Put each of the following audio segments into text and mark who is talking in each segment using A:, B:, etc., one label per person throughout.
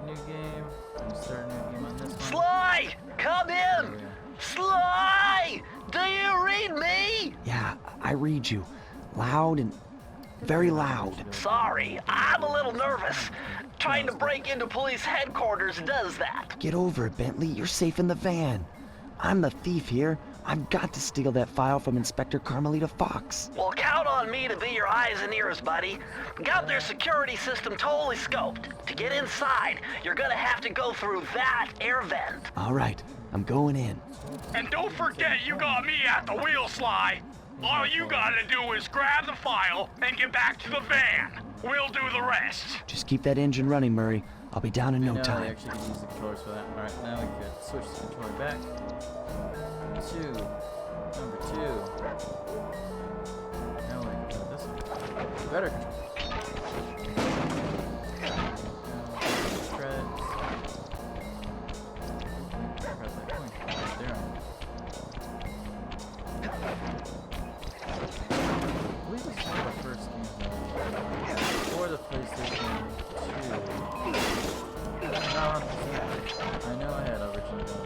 A: New game. Gonna start a new game on this one.
B: Sly! Come in! Sly! Do you read me?
C: Yeah, I read you. Loud and very loud.
B: Sorry, I'm a little nervous. Trying to break into police headquarters does that.
C: Get over it, Bentley. You're safe in the van. I'm the thief here. I've got to steal that file from Inspector Carmelita Fox.
B: Well, count on me to be your eyes and ears, buddy. Got their security system totally scoped. To get inside, you're gonna have to go through that air vent.
C: All right, I'm going in.
D: And don't forget you got me at the wheel, Sly. All you gotta do is grab the file and get back to the van. We'll do the rest.
C: Just keep that engine running, Murray. I'll be down in no
A: They
C: time.
A: actually can use the controllers for that. Alright, now we could switch the controller back. Number two. Now we can put this one. Better control. Credits. Press that point right there. I believe this is the first game for the PlayStation 2. I know I had originally done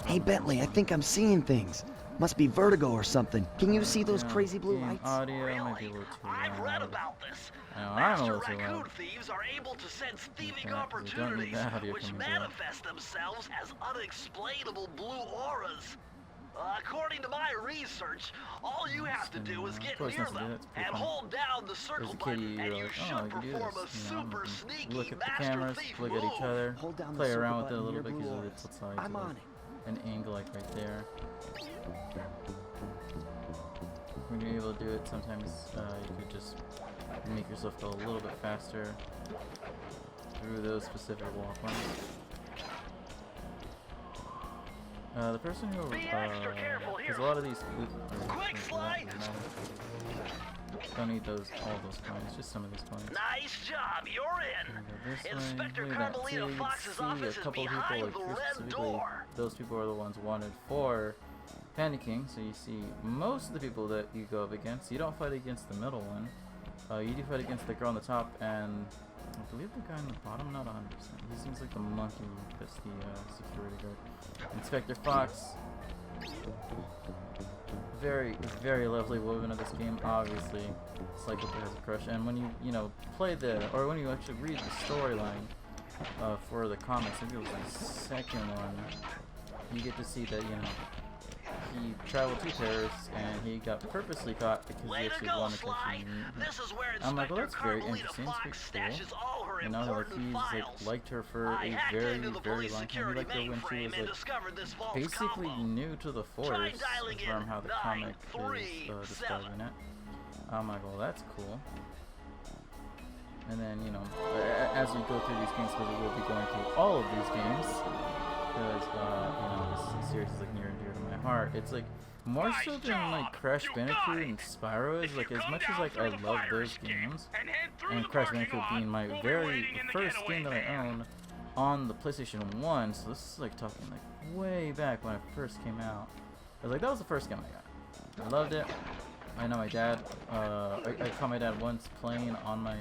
C: Hey, Bentley, I think I'm seeing things. Must be vertigo or something. Can you see those crazy blue
A: game
C: lights?
A: Audio might be a
B: Really?
A: little too
B: I've
A: loud.
B: read about this.
A: I know, I'm a
B: Master
A: little too
B: raccoon
A: loud.
B: thieves are able to sense thieving
A: Okay, we don't need
B: opportunities,
A: that audio
B: which
A: coming through.
B: manifest themselves as unexplainable blue auras. According to my research, all you have to do is get
A: course
B: near
A: that's
B: them
A: pretty
B: and
A: fun.
B: hold down the circle
A: As a kid,
B: button, and
A: you're
B: you
A: like, oh, I
B: should
A: can do
B: perform a
A: this. You know,
B: super
A: you can
B: sneaky
A: look at the
B: master
A: cameras,
B: thief
A: look
B: move.
A: at each other,
C: Hold down the
A: play
C: circle
A: around with it a
C: button
A: little
C: near
A: bit
C: blue
A: because
C: auras.
A: it's like
C: I'm on it.
A: an angle like right there. When you're able to do it, sometimes you could just make yourself go a little bit faster through those specific walkways. The person who,
B: Be extra careful here.
A: because a lot of these
B: Quick, Sly!
A: don't need those, all those coins, just some of these coins.
B: Nice job, you're in. Inspector Carmelita Fox's office is behind the red door.
A: Those people are the ones wanted for panicking. So you see most of the people that you go up against. You don't fight against the middle one. You do fight against the girl on the top, and I believe the guy on the bottom. Not 100%. He seems like the monkey that's the security guard. Inspector Fox. Very, very lovely woman of this game. Obviously, Sly Cooper has a crush. And when you know, play or when you actually read the storyline for the comics, I think it was the second one, you get to see that, you know, he traveled to Paris and he got purposely caught because he actually wanted to meet.
B: This is where
A: I'm like, well,
B: Inspector
A: that's very
B: Carmelita
A: interesting. It's
B: Fox
A: pretty
B: stashes
A: cool.
B: all her
A: You know, like
B: important
A: he's
B: files.
A: liked her for
B: I
A: a
B: hacked
A: very,
B: into the
A: very
B: police
A: long time. He
B: security
A: liked her when she
B: mainframe
A: was
B: and
A: like
B: discovered this false
A: basically
B: combo.
A: new to the force,
B: Try dialing in
A: from how the comic is
B: 937.
A: describing it. I'm like, well, that's cool. And then, you know, as we go through these games, because we will be going through all of these games, because, you know, this series is like near and dear to my heart. It's like more so than like Crash Bandicoot and Spyro is, like, as much as like I love those games, and Crash Bandicoot being my very first game that I own on the PlayStation 1, so this is like talking like way back when it first came out. I was like, that was the first game I got. I loved it. I know my dad, I caught my dad once playing on my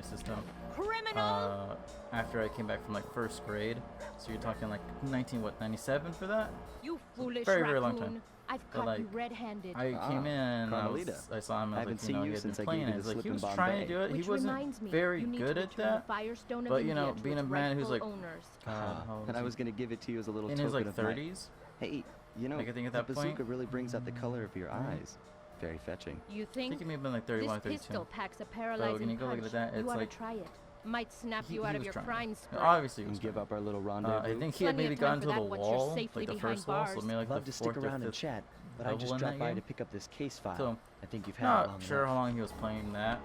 A: system.
E: Criminal!
A: After I came back from like first grade. So you're talking like 97 for that?
E: You foolish
A: Very,
E: raccoon.
A: very long time.
E: I've
A: But,
E: caught
A: like,
E: you red-handed.
A: I came in,
F: Carmelita.
A: I saw him, I was
F: I haven't
A: like, you
F: seen
A: know,
F: you
A: he had
F: since
A: been
F: I
A: playing
F: gave
A: it.
F: you
A: It's
F: the
A: like, he
F: slip
A: was
F: in
A: trying to
F: Bombay.
A: do it.
E: Which
A: He wasn't
E: reminds me,
A: very
E: you need
A: good
E: to
A: at
E: return
A: that.
E: Firestone and
A: But,
E: the
A: you know,
E: Jet
A: being
E: to
A: a
E: its
A: man who's
E: rightful
A: like,
E: owners.
A: God, how old
F: And
A: is
F: I was
A: he?
F: going to give it to you as a little
A: In
F: token
A: his like
F: of my...
A: 30s.
F: Hey, you know,
A: Like, I think at
F: the
A: that point-
F: bazooka really brings out the color of your eyes. Very fetching.
E: You
A: I
E: think
A: think he may have been like
E: this
A: 31 or 32.
E: pistol packs a
A: When
E: paralyzing
A: you go look
E: punch?
A: at that,
E: You
A: it's
E: ought
A: like
E: to try it. Might snap
A: he
E: you out of
A: was
E: your
A: trying.
E: crime spree.
A: Obviously, he was
F: And give
A: trying.
F: up our little rendezvous.
A: I think he had
E: Plenty
A: maybe
E: of time
A: gone
E: for
A: to
E: that
A: the
E: once you're
A: wall,
E: safely
A: like the
E: behind
A: first wall, so
E: bars.
A: maybe like
F: Love
A: the
F: to stick
A: fourth or
F: around and
A: fifth
F: chat, but I
A: level
F: just
A: in
F: dropped
A: that
F: by
A: game.
F: to pick up this case file.
A: So,
F: I think you've had it long
A: not sure
F: enough.
A: how long he was playing that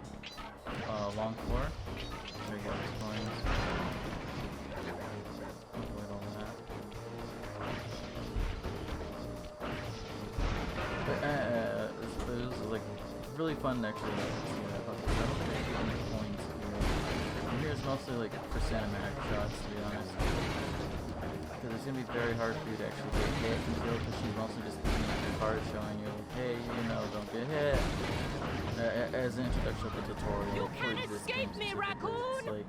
A: long for. There you go, his coins. Avoid all that. But, really fun actually to see that. But I don't think I get any coins here. And here's mostly like for cinematic shots, to be honest. Because it's gonna be very hard for you to actually get hit and kill, because she's mostly just the card showing you, like, hey, you know, don't get hit. As an introduction of the tutorial.
E: You
A: for
E: can't
A: this
E: escape
A: game
E: me,
A: specifically, it's
E: raccoon!
A: like,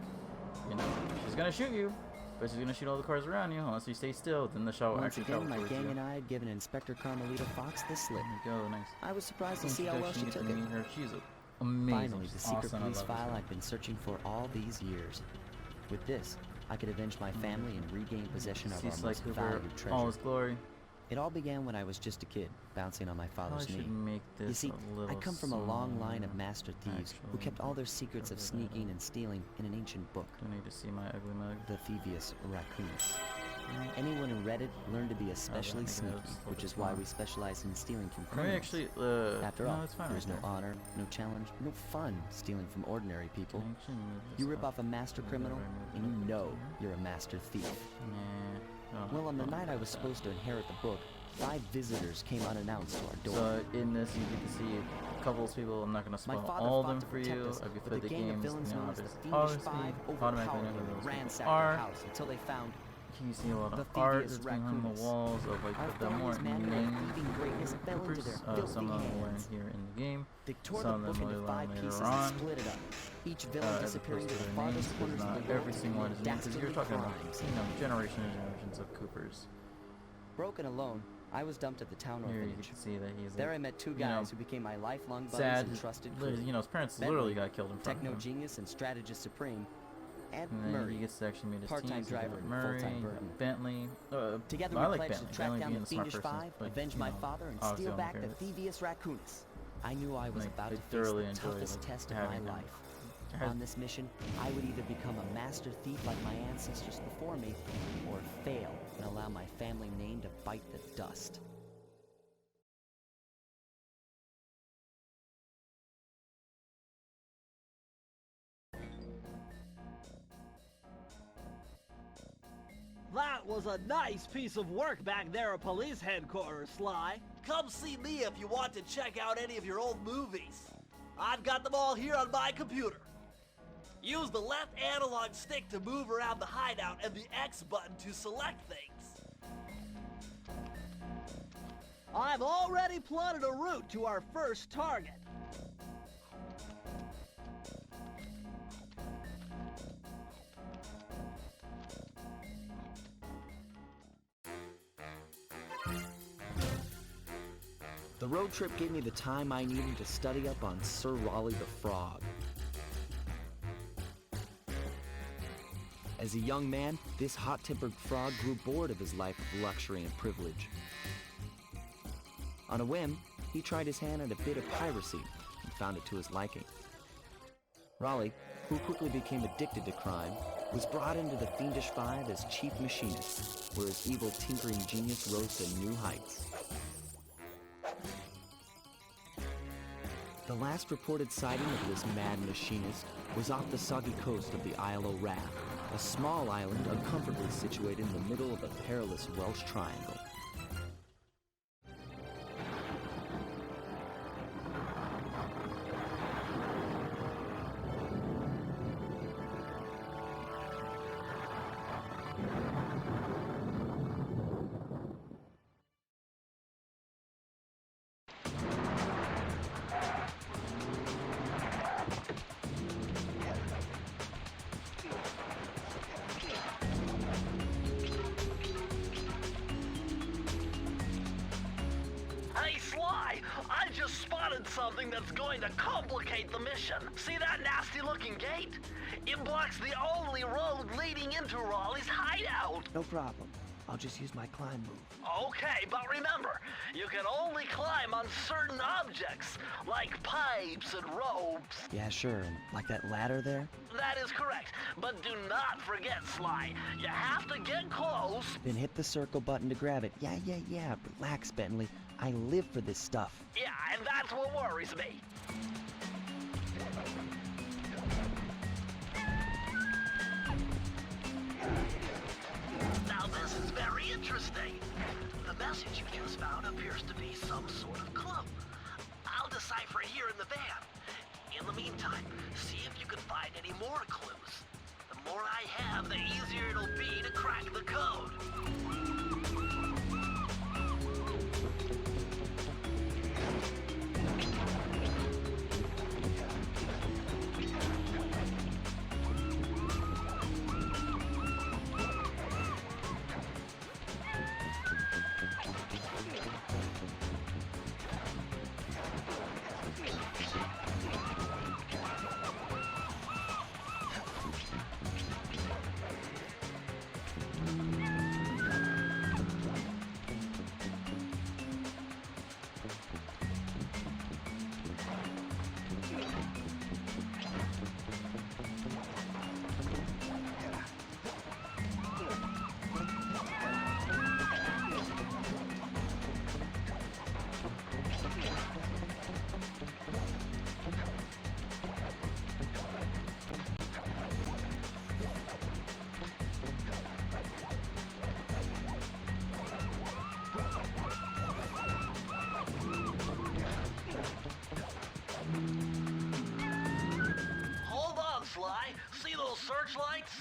A: you know, she's gonna shoot you, but she's gonna shoot all the cars around you unless you stay still. Then the shot will
C: Once
A: actually
C: again,
A: travel
C: my
A: towards
C: gang
A: you.
C: and I had given Inspector Carmelita Fox the slip.
A: There you go, nice.
C: I was surprised to see how well she took it.
A: Meet her. She's amazing.
C: Finally, the
A: She's
C: secret
A: awesome.
C: police
A: I love
C: file
A: this
C: I've been searching for all these years. With this, I could avenge my family and regain possession
A: guy.
C: of
A: See
C: our
A: Sly
C: most
A: Cooper,
C: valued
A: all
C: treasure.
A: his glory.
C: It all began when I was just a kid, bouncing on my father's
A: Probably
C: knee.
A: should make this
C: You see,
A: a little
C: I come from a long line of
A: smaller,
C: master thieves who
A: actually.
C: kept all their secrets of
A: Cover that
C: sneaking
A: up.
C: and stealing in an ancient book,
A: Don't need to see my ugly mug.
C: the Thievius Raccoonus. Anyone who read it learned to be especially
A: make it
C: sneaky,
A: just a little
C: which
A: bit
C: is why we
A: smaller.
C: specialize in stealing from
A: Maybe
C: criminals.
A: actually,
C: After
A: no,
C: all,
A: it's fine
C: there's
A: right
C: no
A: there.
C: honor, no challenge, no fun stealing from ordinary people.
A: Can I actually move this
C: You rip
A: up?
C: off a master
A: Maybe
C: criminal,
A: if I move
C: and
A: it
C: you
A: over
C: know
A: to here?
C: you're a master thief.
A: Nah. Oh,
C: Well, on the
A: oh,
C: night I was
A: okay.
C: supposed to inherit the book, 5 visitors came unannounced to our door.
A: So in this, you get to see a couple of people. I'm not gonna
C: My
A: spoil
C: father
A: all of
C: fought
A: them
C: to
A: for
C: protect
A: you.
C: us,
A: I've
C: but
A: played
C: the
A: the
C: gang of
A: games,
C: villains
A: you know,
C: known as the
A: obviously
C: Thievius Five
A: automatically
C: overpowered
A: know
C: me
A: who
C: and
A: those people
C: ransacked our
A: are.
C: house until they found
A: You see a lot
C: the
A: of art
C: Thievius
A: that's behind the
C: Raccoonus.
A: walls of like
C: Our
A: the more
C: family's manner of
A: named
C: thieving greatness fell into
A: Coopers.
C: their
A: Some
C: filthy
A: of them we'll learn
C: hands.
A: here in the game.
C: They tore
A: Some
C: the
A: of
C: book
A: them
C: into
A: we'll
C: 5
A: learn
C: pieces
A: later
C: and
A: on.
C: split it up, each villain
A: As
C: disappearing
A: opposed
C: to
A: to
C: the
A: their names,
C: farthest
A: because
C: corners of
A: not
C: the world
A: every
C: to
A: single one
C: commit
A: is named, because you're
C: dastardly
A: talking about,
C: crimes.
A: you know, generations and generations of Coopers.
C: Broken alone, I was dumped at the town
A: Here you
C: orphanage.
A: can see that he's
C: There I
A: like,
C: met 2
A: you know,
C: guys who became my lifelong buddies
A: sad.
C: and trusted
A: You
C: crew.
A: know, his parents
C: Bentley,
A: literally got killed in front of
C: Techno
A: him.
C: genius and strategist supreme, and
A: And then
C: Murray.
A: he gets to actually meet his
C: part-time
A: teams. You got
C: driver and
A: Murray,
C: full-time
A: you got
C: burden.
A: Bentley.
C: Together
A: I
C: we
A: like
C: pledged
A: Bentley.
C: to track
A: Bentley
C: down
A: being
C: the
A: the smart
C: Fiendish
A: person,
C: Five,
A: but,
C: avenge
A: you
C: my
A: know,
C: father, and
A: obviously
C: steal
A: I
C: back
A: don't
C: the
A: care.
C: Thievius Raccoonus. I knew I was
A: Like,
C: about
A: I
C: to face
A: thoroughly
C: the
A: enjoy,
C: toughest
A: like,
C: test of my
A: having him.
C: life.
A: Has-
C: On this mission, I would either become a master thief like my ancestors before me, or fail and allow my family name to bite the dust.
G: That was a nice piece of work back there at police headquarters, Sly.
H: Come see me if you want to check out any of your old movies. I've got them all here on my computer. Use the left analog stick to move around the hideout and the X button to select things.
G: I've already plotted a route to our first target.
C: The road trip gave me the time I needed to study up on Sir Raleigh the Frog. As a young man, this hot-tempered frog grew bored of his life of luxury and privilege. On a whim, he tried his hand at a bit of piracy and found it to his liking. Raleigh, who quickly became addicted to crime, was brought into the Fiendish Five as chief machinist, where his evil tinkering genius rose to new heights. The last reported sighting of this mad machinist was off the soggy coast of the Isle o' Wrath, a small island uncomfortably situated in the middle of a perilous Welsh triangle.
B: Hey, Sly, I just spotted something that's going to complicate the mission. See that nasty-looking gate? It blocks the only road leading into Raleigh's hideout.
C: No problem. I'll just use my climb move.
B: Okay, but remember, you can only climb on certain objects, like pipes and ropes.
C: Yeah, sure. And like that ladder there?
B: That is correct, but do not forget, Sly. You have to get close.
C: Then hit the circle button to grab it. Yeah. Relax, Bentley. I live for this stuff.
B: Yeah, and that's what worries me. Now this is very interesting. The message you just found appears to be some sort of clue. I'll decipher it here in the van. the meantime, see if you can find any more clues. The more I have, the easier it'll be to crack the code. Sly, see those searchlights?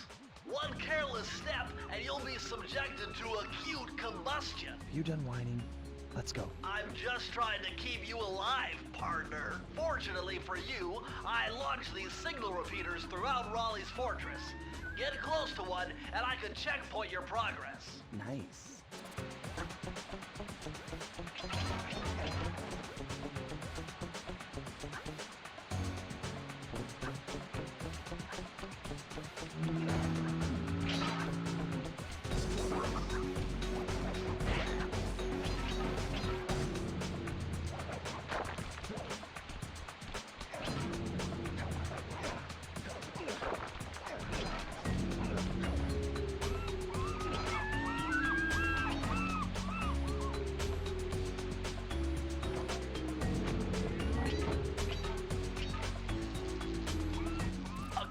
B: One careless step and you'll be subjected to acute combustion.
C: You done whining? Let's go.
B: I'm just trying to keep you alive, partner. Fortunately for you, I launched these signal repeaters throughout Raleigh's fortress. Get close to one and I can checkpoint your progress.
C: Nice.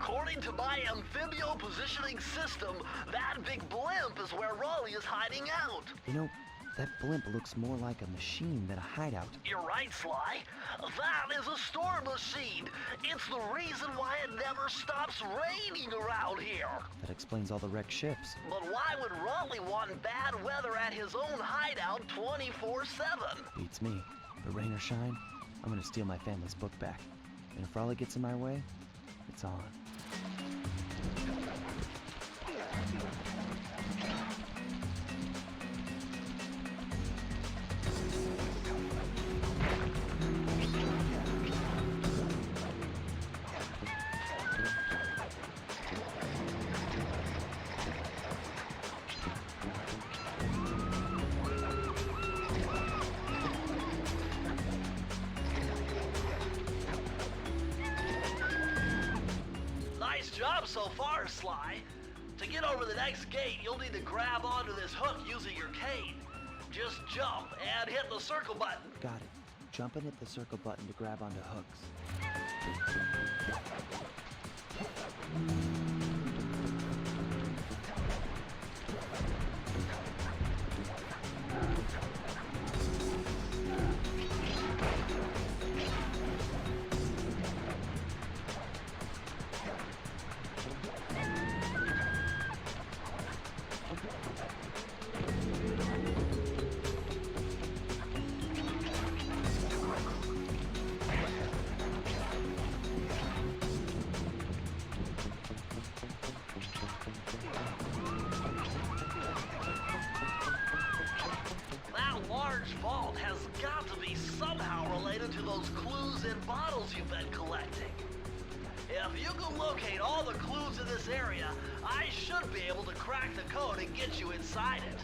B: According to my amphibio positioning system, that big blimp is where Raleigh is hiding out.
C: You know, that blimp looks more like a machine than a hideout.
B: You're right, Sly. That is a storm machine. It's the reason why it never stops raining around here.
C: That explains all the wrecked ships.
B: But why would Raleigh want bad weather at his own hideout 24/7?
C: Beats me. But rain or shine, I'm gonna steal my family's book back. And if Raleigh gets in my way, it's on.
B: Nice job so far, Sly. To get over the next gate, you'll need to grab onto this hook using your cane. Just jump and hit the circle button.
C: Got it. Jump and hit the circle button to grab onto hooks.
B: Vault has got to be somehow related to those clues in bottles you've been collecting. If you can locate all the clues in this area, I should be able to crack the code and get you inside it.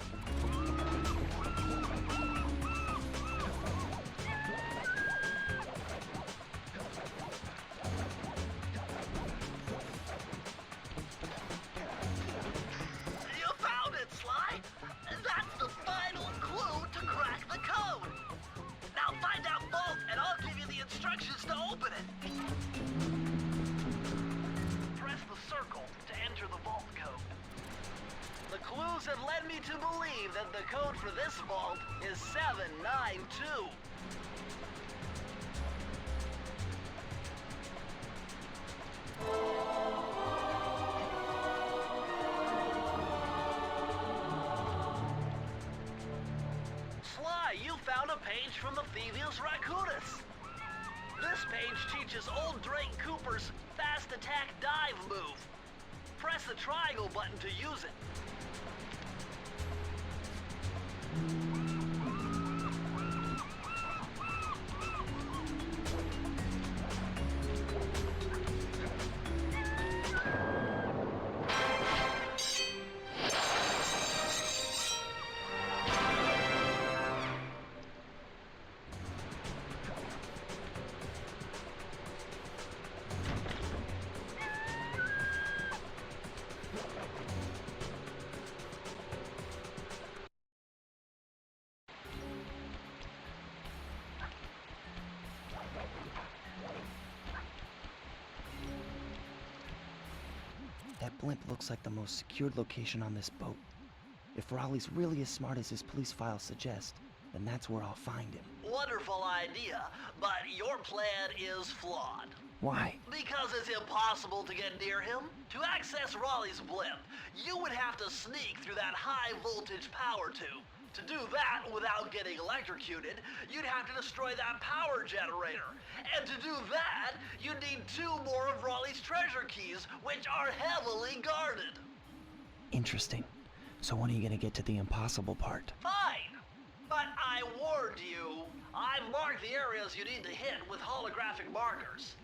B: You found it, Sly! That's the final clue to crack the code! Now find that vault and I'll give you the instructions to open it! Press the circle to enter the vault code. The clues have led me to believe that the code for this vault is 792. a page from the Thievius Raccoonus. This page teaches old Drake Cooper's fast attack dive move. Press the triangle button to use it.
C: That blimp looks like the most secured location on this boat. If Raleigh's really as smart as his police files suggest, then that's where I'll find him.
B: Wonderful idea, but your plan is flawed.
C: Why?
B: Because it's impossible to get near him. To access Raleigh's blimp, you would have to sneak through that high-voltage power tube. To do that without getting electrocuted, you'd have to destroy that power generator. And to do that, you'd need 2 more of Raleigh's treasure keys, which are heavily guarded.
C: Interesting. So when are you gonna get to the impossible part?
B: Fine, but I warned you. I've marked the areas you need to hit with holographic markers.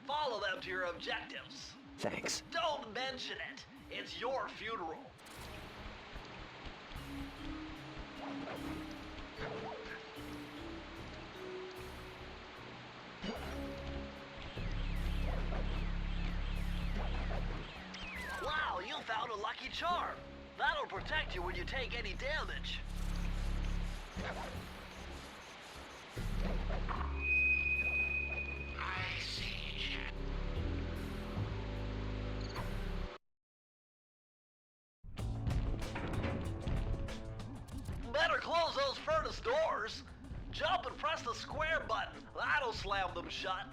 B: Follow them to your objectives.
C: Thanks.
B: Don't mention it. It's your funeral. Wow, you found a lucky charm. That'll protect you when you take any damage.
D: I see.
B: Better close those furnace doors. Jump and press the square button. That'll slam them shut.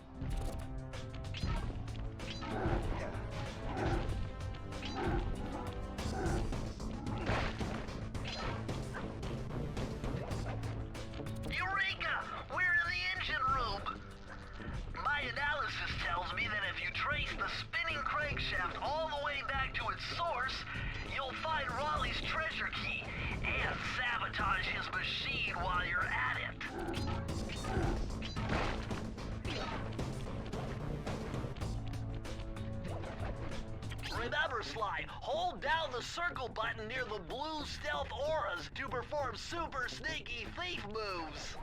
B: Eureka! We're in the engine room. My analysis tells me that if you trace the spinning crankshaft all the way back to its source, you'll find Raleigh's treasure key and sabotage his machine while you're at it. Remember, Sly, hold down the circle button near the blue stealth auras to perform super sneaky thief moves.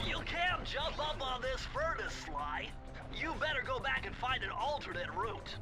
B: You can't jump up on this furnace, Sly. You better go back and find an alternate route.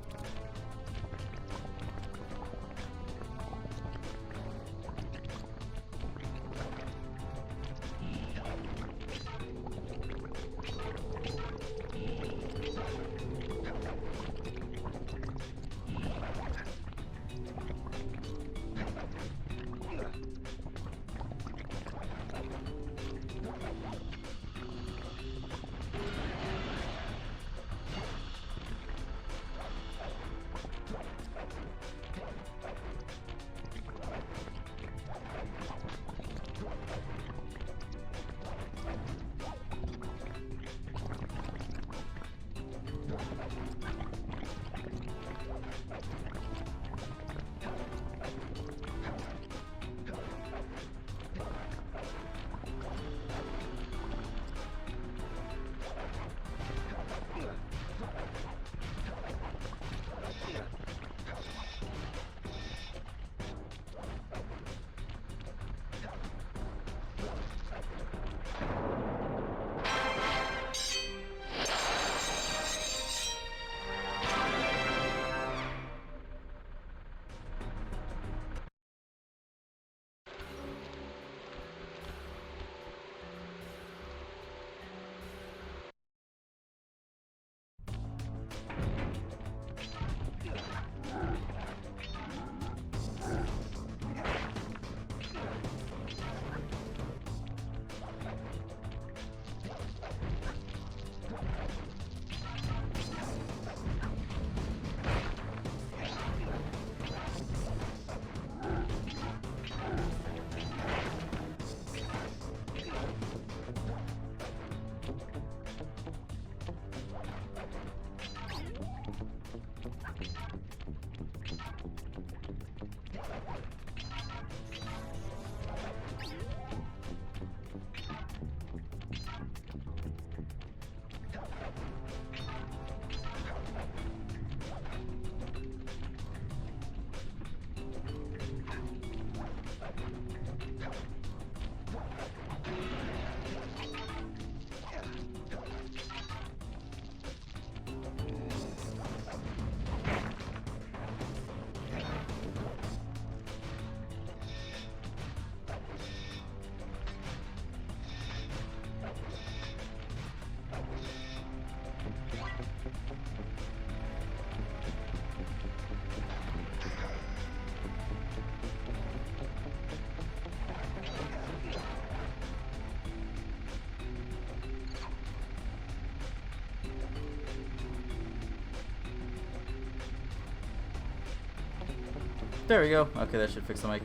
A: There we go. Okay, that should fix the mic.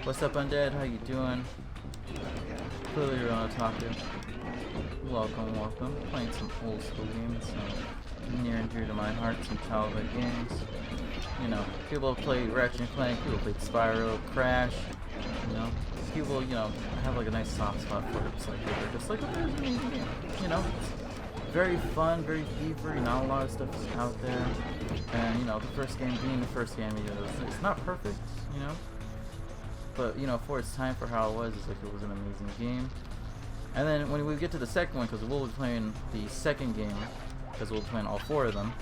A: What's up, Undead? How you doing? Clearly you're on a talk to. Welcome, welcome. Playing some old school games, some near and dear to my heart, some childhood games. You know, people play Ratchet and Clank, people play Spyro, Crash. You know, people, you know, have like a nice soft spot for it. Just like an amazing game. You know, very fun, very thievery. Not a lot of stuff is out there. And you know, the first game being the first game, you know, it's not perfect, you know, but you know, for its time, for how it was, it's like it was an amazing game. And then when we get to the second one, because we'll be playing the second game, because we'll be playing all four of them,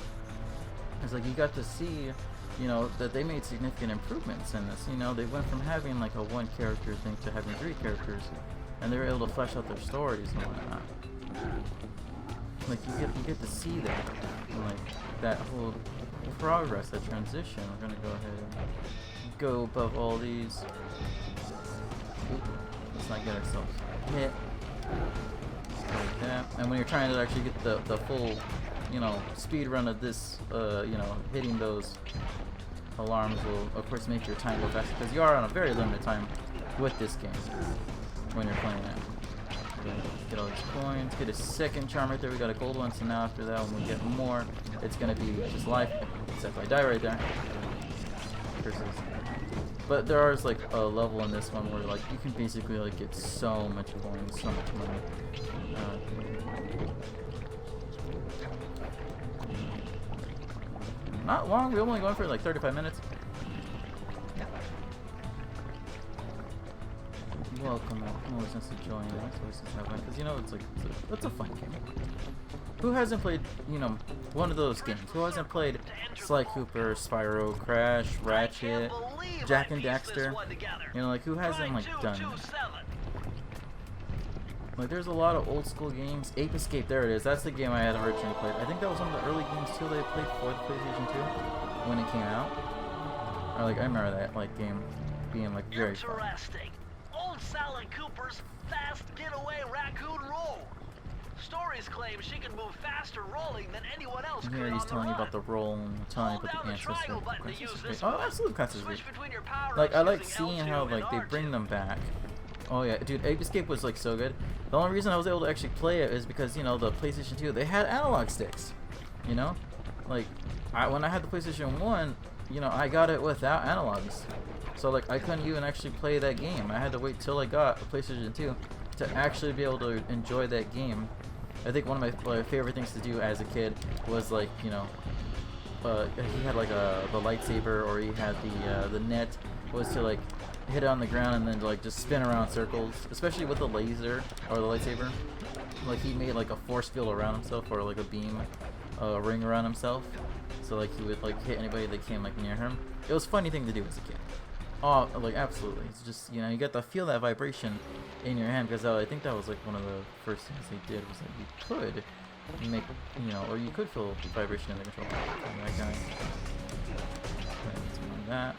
A: it's like you got to see, you know, that they made significant improvements in this. You know, they went from having like a one character thing to having 3 characters, and they were able to flesh out their stories and whatnot. Like you get to see that, and, like that whole progress, that transition. We're gonna go ahead and go above all these. Oop, let's not get ourselves hit. Like that. And when you're trying to actually get the full, you know, speed run of this, you know, hitting those alarms will of course make your time go faster because you are on a very limited time with this game when you're playing it. Get all these coins, get a second charm right there. We got a gold one, so now after that when we get more, it's gonna be just life, except if I die right there. Versus, but there is like a level in this one where like you can basically like get so much coins, so much money. Not long, we're only going for like 35 minutes. Welcome, always nice to join us, always nice to have fun, because you know, it's a fun game. Who hasn't played, you know, one of those games? Who hasn't played Sly Cooper, Spyro, Crash, Ratchet, Jack and Daxter? You know, like, who hasn't, like, done that? Like, there's a lot of old school games. Ape Escape, there it is. That's the game I had originally played. I think that was one of the early games, too, that I played for the PlayStation 2 when it came out. Or, like, I remember that, like, game being, like, very fun.
B: Interesting. Old Sally Cooper's fast getaway raccoon roll. Stories claim she can move faster rolling than anyone else could.
A: Here he's telling you about the roll and telling you about the answers. Oh, absolutely, constantly. Like, I like seeing how like they bring them back. Oh yeah, dude, Ape Escape was like so good. The only reason I was able to actually play it is because, you know, the PlayStation 2, they had analog sticks. You know, like when I had the PlayStation 1, you know, I got it without analogs. So like I couldn't even actually play that game. I had to wait till I got a PlayStation 2 to actually be able to enjoy that game. I think one of my favorite things to do as a kid was like, you know, he had like the lightsaber, or he had the net, was to like hit it on the ground and then like just spin around circles, especially with the laser or the lightsaber. Like he made like a force field around himself, or like a beam ring around himself, so like he would like hit anybody that came like near him. It was a funny thing to do as a kid. Oh, like absolutely. It's just, you know, you get to feel that vibration in your hand, because I think that was like one of the first things they did, was that you could make, you know, or you could feel vibration in the controller. That guy. Like that.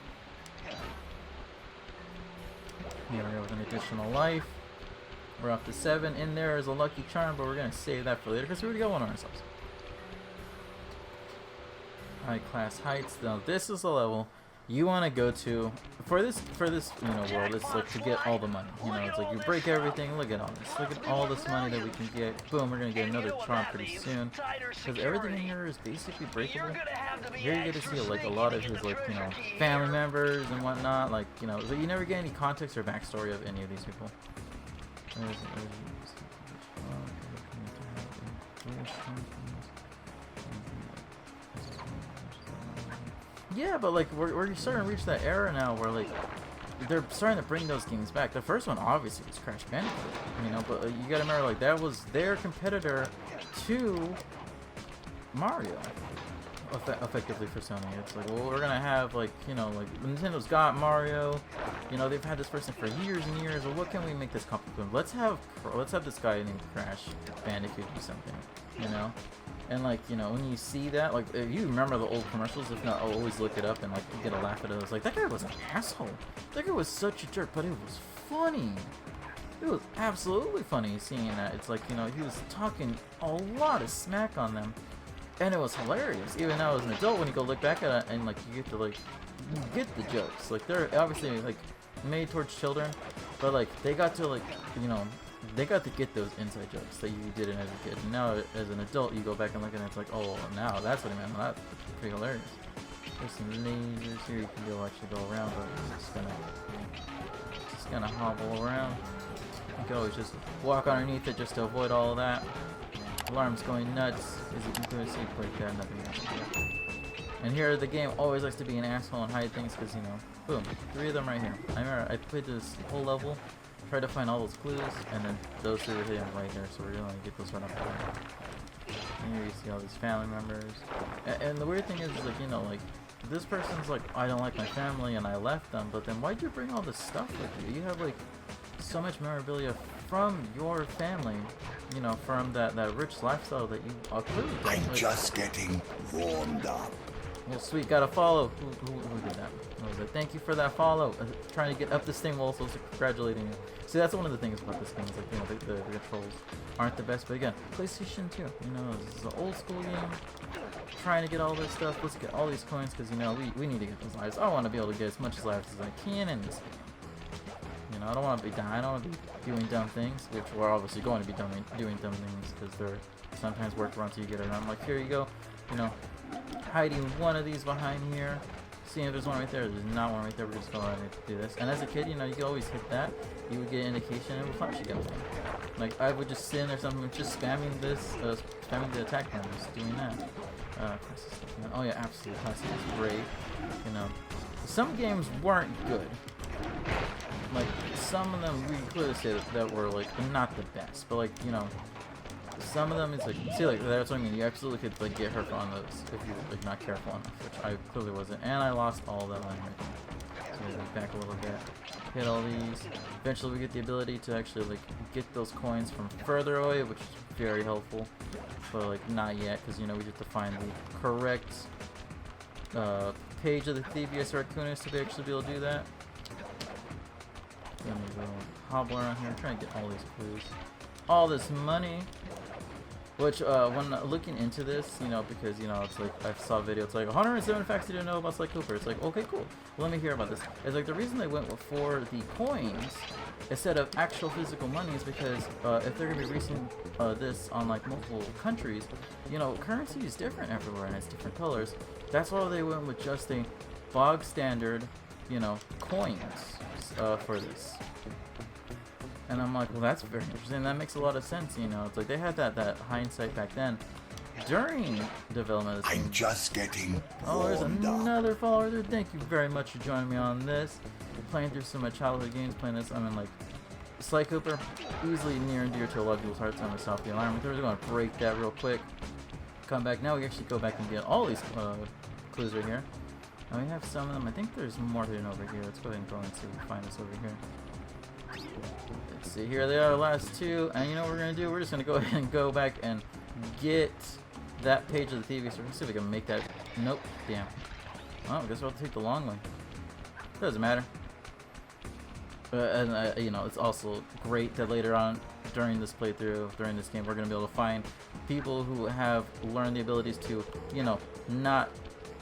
A: Here we go with an additional life. We're up to 7. In there is a lucky charm, but we're gonna save that for later because we already got one on ourselves. High class heights. Now this is the level you want to go to for this you know world. It's like to get all the money. You know, it's like you break everything. Look at all this. Look at all this money that we can get. Boom, we're gonna get another charm pretty soon. Because everything in here is basically breakable. Here you get to see like a lot of his like, you know, family members and whatnot. Like, you know, so you never get any context or backstory of any of these people. Yeah, but like we're starting to reach that era now where like they're starting to bring those games back. The first one obviously was Crash Bandicoot, you know, but you gotta remember like that was their competitor to Mario, effectively for Sony. It's like, well, we're gonna have like, you know, like Nintendo's got Mario, you know, they've had this person for years and years. Well, what can we make this complicated? Let's have this guy named Crash Bandicoot do something, you know. And like, you know, when you see that, like, if you remember the old commercials, if not, I'll always look it up and like you get a laugh at it. I was like, that guy was an asshole. That guy was such a jerk, but it was funny. It was absolutely funny seeing that. It's like, you know, he was talking a lot of smack on them, and it was hilarious. Even now as an adult, when you go look back at it, and like you get to like get the jokes. Like they're obviously like made towards children, but like they got to like, you know, they got to get those inside jokes that you didn't as a kid. And now, as an adult, you go back and look at it, it's like, oh, now that's what he meant. That's pretty hilarious. There's some lasers here. You can actually go around, but I'm just gonna hobble around. You can always just walk underneath it just to avoid all of that. Alarm's going nuts. As you can clearly see, like that, nothing else. And here, the game always likes to be an asshole and hide things, because, you know, boom, 3 of them right here. I remember I played this whole level. Try to find all those clues, and then those 3 were hitting right there, so we're gonna get those right up there. And here you see all these family members. And the weird thing is like, you know, like, this person's like, I don't like my family and I left them, but then why'd you bring all this stuff with you? You have like so much memorabilia from your family, you know, from that rich lifestyle that you clearly don't.
I: I'm just getting warmed up.
A: Well, sweet, got a follow. Who did that? What was it? Thank you for that follow. Trying to get up this thing while also congratulating you. See, that's one of the things about this game. Is like, you know, the controls aren't the best, but again, PlayStation 2. You know, this is an old school game. Trying to get all this stuff. Let's get all these coins because you know we need to get those lives. I want to be able to get as much lives as I can in this game. You know, I don't want to be dying. I don't want to be doing dumb things, which we're obviously going to be doing dumb things because they're sometimes workarounds you get around. I'm like, here you go. You know, hiding one of these behind here. Seeing if there's one right there. There's not one right there. We're just going to do this. And as a kid, you know, you could always hit that. You would get an indication and it would flash again. Like, I would just sit in there something, just spamming this, spamming the attack button, just doing that. Oh yeah, absolutely. Classic is great. You know, some games weren't good. Like, some of them we could say that were like not the best, but like, you know, some of them it's like, see, like that's what I mean. You absolutely could like get hurt on those if you're like not careful enough, which I clearly wasn't, and I lost all of that line right there. So we'll back a little bit, hit all these. Eventually, we get the ability to actually like get those coins from further away, which is very helpful. But like not yet, because you know we have to find the correct page of the Thievius Raccoonus to actually be able to do that. Then we go hobble around here, trying to get all these clues, all this money. Which when looking into this, you know, because you know it's like I saw a video, it's like 107 facts you didn't know about Sly Cooper. It's like, okay, cool. Well, let me hear about this. It's like the reason they went for the coins instead of actual physical money is because if they're gonna be releasing this on like multiple countries, you know, currency is different everywhere and it's different colors. That's why they went with just a bog standard, you know, coins for this. And I'm like, well, that's very interesting. That makes a lot of sense, you know. It's like they had that hindsight back then. During development of this game.
I: I'm just getting
A: Oh, there's
I: warmed up.
A: another follower there. Thank you very much for joining me on this. Playing through some of my childhood games, playing this. I mean, like, Sly Cooper, easily near and dear to a lot of people's hearts on myself. The alarm. We're going to break that real quick. Come back. Now we actually go back and get all these clues right here. And we have some of them. I think there's more hidden over here. Let's go ahead and go and see if we can find this over here. Let's see, here they are, the last two, and you know what we're gonna do? We're just gonna go ahead and go back and get that page of the Thievius. We're gonna see if we can make that. Nope, damn. Well, I guess we'll have to take the long way. Doesn't matter. And you know, it's also great that later on during this playthrough, during this game, we're gonna be able to find people who have learned the abilities to, you know, not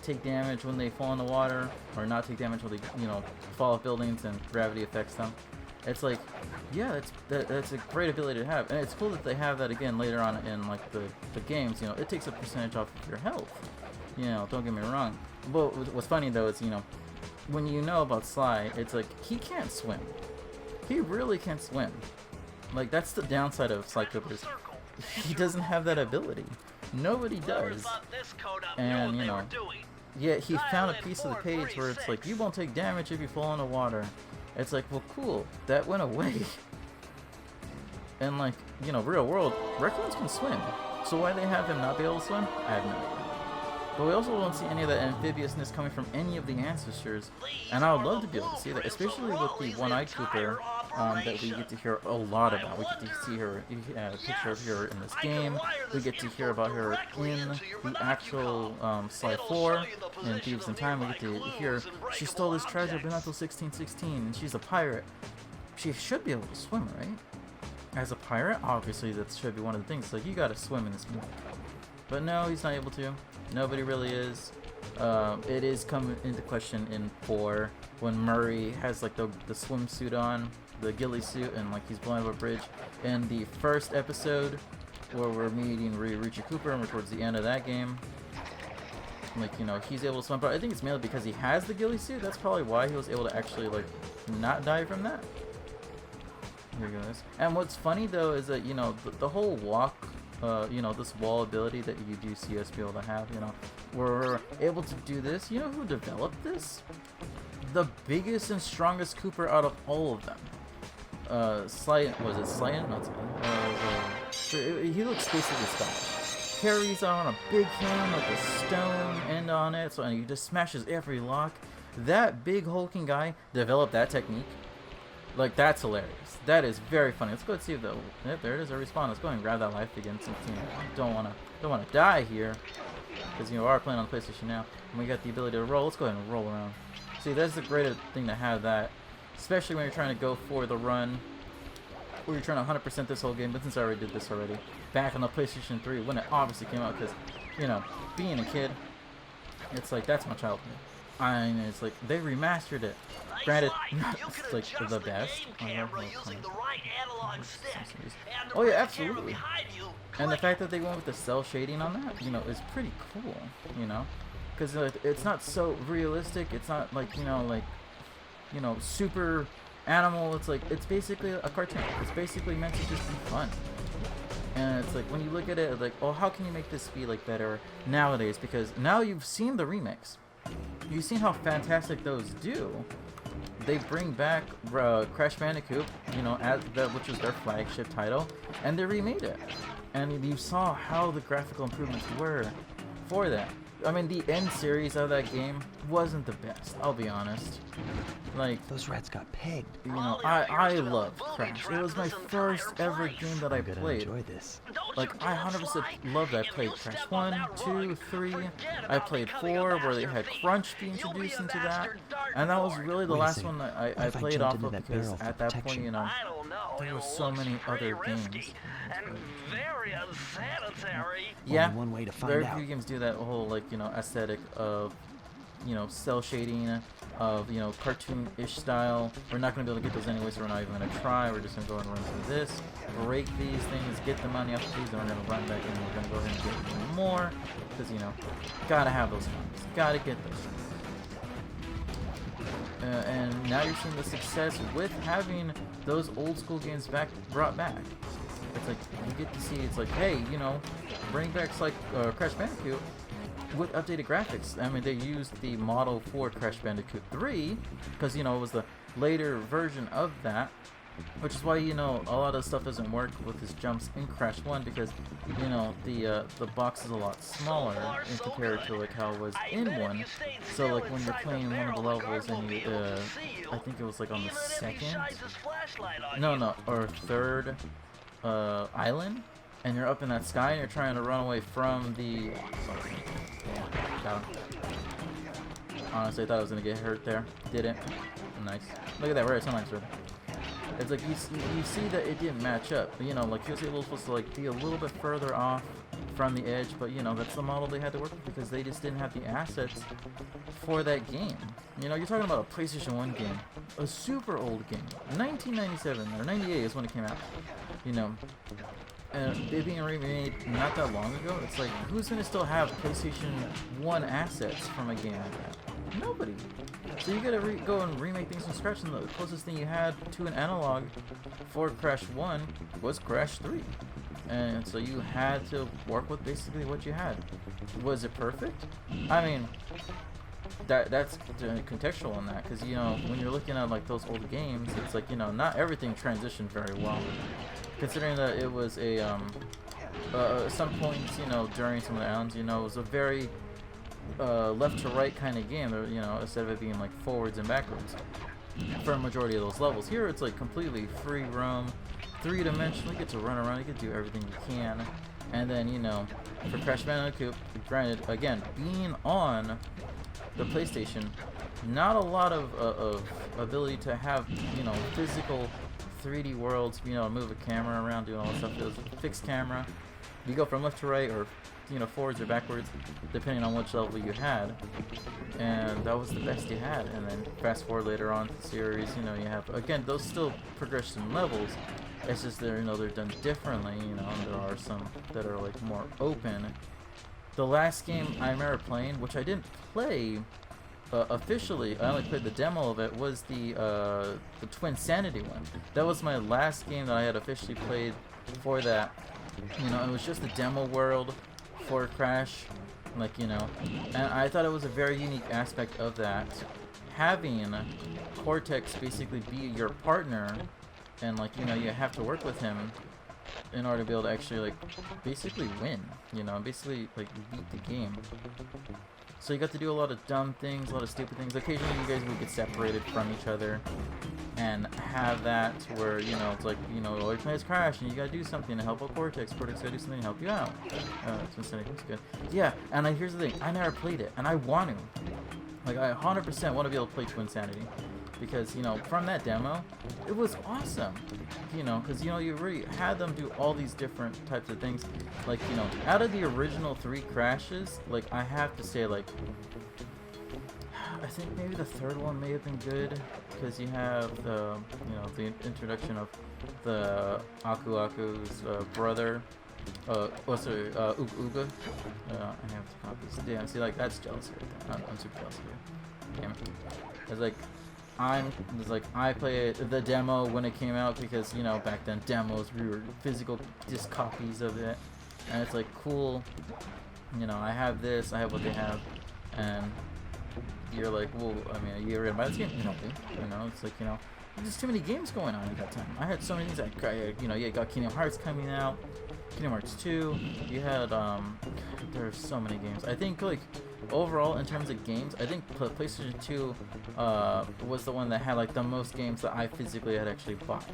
A: take damage when they fall in the water, or not take damage when they, you know, fall off buildings and gravity affects them. It's like, yeah, that's a great ability to have, and it's cool that they have that again later on in like the games. You know, it takes a percentage off of your health. You know, don't get me wrong. But what's funny though is, you know, when you know about Sly, it's like he can't swim. He really can't swim. Like that's the downside of Sly Cooper's. He doesn't have that ability. Nobody does. And you know, yeah, he found a piece of the page where it's like you won't take damage if you fall in the water. It's like, well, cool, that went away. And like, you know, real world, raccoons can swim. So why they have him not be able to swim, I have no idea. But we also don't see any of that amphibiousness coming from any of the ancestors. And I would love to be able to see that, especially with the one-eyed Cooper that we get to hear a lot about. We get to see her, a picture of her in this game. We get to hear about her in the actual Sly 4 in Thieves in Time. We get to hear she stole this treasure but not until 1616 and she's a pirate. She should be able to swim, right? As a pirate, obviously that should be one of the things. Like, you gotta swim in this movie. But no, he's not able to. Nobody really is. It is coming into question in 4 when Murray has like the swimsuit on, the ghillie suit, and like he's blowing up a bridge. In the first episode, where we're meeting Richard Cooper, and we're towards the end of that game. Like, you know, he's able to swim, but I think it's mainly because he has the ghillie suit. That's probably why he was able to actually like not die from that. Here goes. And what's funny though is that, you know, the whole walk. You know, this wall ability that you do see us be able to have, you know, we're able to do this. You know who developed this? The biggest and strongest Cooper out of all of them. Sly, was it Sly? No, he looks basically Scottish. Carries on a big hand with a stone end on it, so he just smashes every lock. That big hulking guy developed that technique. Like, that's hilarious. That is very funny. Let's go and see if the... Yep, there it is, a respawn. Let's go and grab that life again since, you know, don't wanna die here. Because, you know, we are playing on the PlayStation now. we got the ability to roll. Let's go ahead and roll around. See, that's the greatest thing to have that, especially when you're trying to go for the run, or you're trying to 100% this whole game. But since I already did this already, back on the PlayStation 3 when it obviously came out, because, you know, being a kid, it's like that's my childhood. And it's like they remastered it. Granted, it's like the best. Oh yeah, absolutely. And the fact that they went with the cell shading on that, you know, is pretty cool. You know, because it's not so realistic. It's not like, you know, super animal. It's like it's basically a cartoon. It's basically meant to just be fun. And it's like when you look at it, like, oh, how can you make this be like better nowadays? Because now you've seen the remakes. You've seen how fantastic those do. They bring back Crash Bandicoot, you know, which was their flagship title, and they remade it. And you saw how the graphical improvements were for that. I mean, the end series of that game wasn't the best, I'll be honest. Like,
C: Those rats got pegged.
A: you know, I loved Crash. It was my first ever game that I
C: I'm gonna
A: played.
C: enjoy this.
A: Like, I 100% loved it. I played Crash 1, 2, 3, I played 4, where they had Crunch be introduced into that. And that was really the
C: Wait a
A: last
C: second.
A: one that I
C: What if I
A: played
C: jumped
A: off
C: into
A: of,
C: that
A: because
C: barrel for
A: at that point,
C: protection?
A: you know,
B: I don't know.
A: there
B: It
A: were so
B: looks
A: many
B: pretty
A: other
B: risky
A: games.
B: and very unsanitary.
A: Yeah,
C: Only one way to find
A: very
C: out.
A: few games do that whole, like, you know, aesthetic of, you know, cell shading, of, you know, cartoon-ish style. We're not going to be able to get those anyway, so we're not even going to try. We're just going to go and run through this, break these things, get the money off of these, and we're going to run back in, and we're going to go ahead and get even more, because, you know, gotta have those funds. Gotta get those funds. And now you're seeing the success with having those old school games brought back. It's like, you get to see, it's like, hey, you know, bring back like Crash Bandicoot with updated graphics. I mean, they used the model for Crash Bandicoot 3, because, you know, it was the later version of that, which is why, you know, a lot of stuff doesn't work with his jumps in Crash 1, because, you know, the box is a lot smaller in compared to like how it was in 1. So like when you're playing one of the levels and you, I think it was like on the second, or third island, and you're up in that sky and you're trying to run away from the... Got him. Honestly, I thought I was gonna get hurt there. Didn't. Nice. Look at that, we're at sunlight sword. It's like you see that it didn't match up. You know, like he was supposed to like be a little bit further off from the edge, but you know, that's the model they had to work with because they just didn't have the assets for that game. You know, you're talking about a PlayStation 1 game, a super old game, 1997 or 98 is when it came out. You know, and it being remade not that long ago, it's like, who's gonna still have PlayStation 1 assets from a game like that? Nobody. So you gotta go and remake things from scratch, and the closest thing you had to an analog for Crash 1 was Crash 3. And so you had to work with basically what you had. Was it perfect? I mean, that's contextual in that, because, you know, when you're looking at like those old games, it's like, you know, not everything transitioned very well. Considering that it was a, some points, you know, during some of the islands, you know, it was a very left to right kind of game, you know, instead of it being like forwards and backwards for a majority of those levels. Here it's like completely free roam, three-dimensional. You get to run around, you can do everything you can. And then, you know, for Crash Bandicoot, granted, again, being on the PlayStation, not a lot of ability to have, you know, physical 3D worlds, you know, move a camera around, doing all that stuff. It was a fixed camera. You go from left to right, or, you know, forwards or backwards, depending on which level you had. And that was the best you had. And then fast forward later on to the series, you know, you have, again, those still progression levels. It's just they're, you know, they're done differently, you know, and there are some that are like more open. The last game I remember playing, which I didn't play officially, I only played the demo of it, was the Twin Sanity one. That was my last game that I had officially played for that. You know, it was just a demo world for Crash, like, you know, and I thought it was a very unique aspect of that, having Cortex basically be your partner, and like, you know, you have to work with him in order to be able to actually like basically win, you know, basically like beat the game. So you got to do a lot of dumb things, a lot of stupid things. Occasionally you guys would get separated from each other, and have that to where, you know, it's like, you know, always plays Crash and you gotta do something to help out Cortex. Cortex gotta do something to help you out. It's Insanity, it's good. Yeah, and here's the thing, I never played it, and I want to. Like, I 100% want to be able to play Twin Sanity. Because, you know, from that demo, it was awesome. You know, because, you know, you really had them do all these different types of things. Like, you know, out of the original 3 Crashes, like, I have to say, like, I think maybe the 3rd one may have been good. Because you have the, you know, the introduction of the Aku Aku's brother. What's her, Uga Uga? I have to copies. Damn, see, like, that's jealousy right there. I'm super jealous of you. Damn it. It's like, I played the demo when it came out because, you know, back then demos, we were physical disc copies of it. And it's like, cool, you know, I have this, I have what they have. And you're like, well, I mean, you're gonna buy this game? No, you know, it's like, you know, there's too many games going on at that time. I had so many things, you know, you got Kingdom Hearts coming out. Kingdom Hearts 2, you had, there's so many games. I think, like, overall, in terms of games, I think PlayStation 2, was the one that had, like, the most games that I physically had actually bought.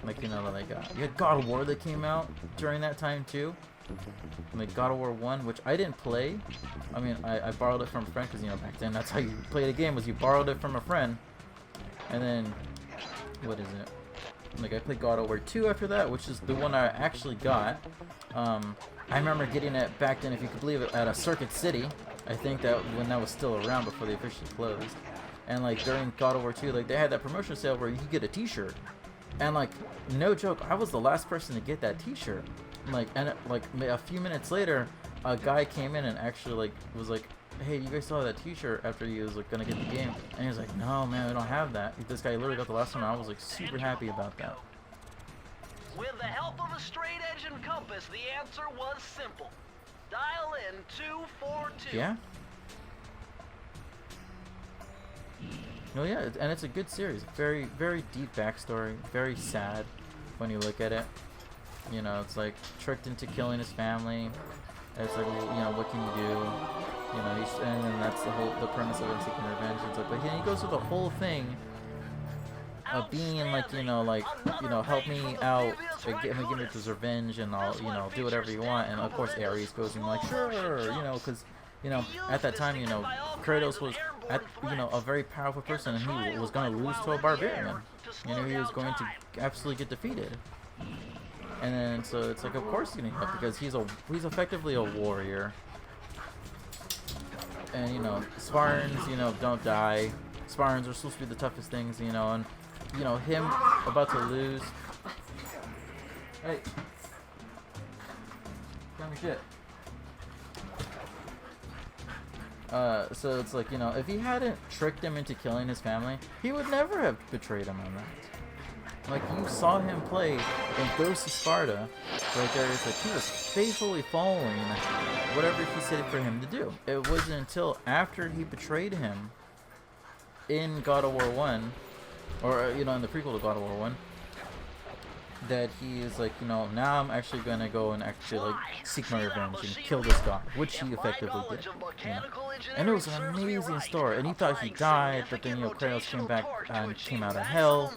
A: Like, you know, like, you had God of War that came out during that time, too. Like, God of War 1, which I didn't play. I mean, I borrowed it from a friend, because, you know, back then, that's how you played a game, was you borrowed it from a friend. And then, what is it? Like, I played God of War 2 after that, which is the one I actually got. I remember getting it back then, if you could believe it, at a Circuit City. I think that when that was still around before they officially closed. And, like, during God of War 2, like, they had that promotion sale where you could get a t-shirt. And, like, no joke, I was the last person to get that t-shirt. Like, and, like, a few minutes later, a guy came in and actually, like, was like, hey, you guys saw that t-shirt after he was like gonna get the game, and he was like, no man, we don't have that. This guy literally got the last one, and I was like super happy about that.
B: With the help of a straight edge and compass, the answer was simple. Dial in 242.
A: Yeah? No, yeah, and it's a good series. Very, very deep backstory, very sad when you look at it. You know, it's like tricked into killing his family. It's like, well, you know, what can you do? You know, and then that's the premise of him seeking revenge. It's like, but he goes through the whole thing of being like, you know, help me out, give me this revenge, and I'll, you know, do whatever you want. And of course, Ares goes and like, sure, you know, because, you know, at that time, you know, Kratos was, you know, a very powerful person, and he was going to lose to a barbarian. You know, he was going to absolutely get defeated. And then, so it's like, of course he's gonna help, because he's effectively a warrior. And, you know, Spartans, you know, don't die. Spartans are supposed to be the toughest things, you know, and, you know, him about to lose. Hey. Tell me shit. So it's like, you know, if he hadn't tricked him into killing his family, he would never have betrayed him on that. Like, you saw him play in Ghost of Sparta, right there. It's like he was faithfully following whatever he said for him to do. It wasn't until after he betrayed him in God of War 1, or, you know, in the prequel to God of War 1, that he is like, you know, now I'm actually going to go and actually, like, seek my revenge and kill this god, which he effectively did. You know? And it was an amazing story, and he thought he died, but then, you know, Kratos came back and came out of hell.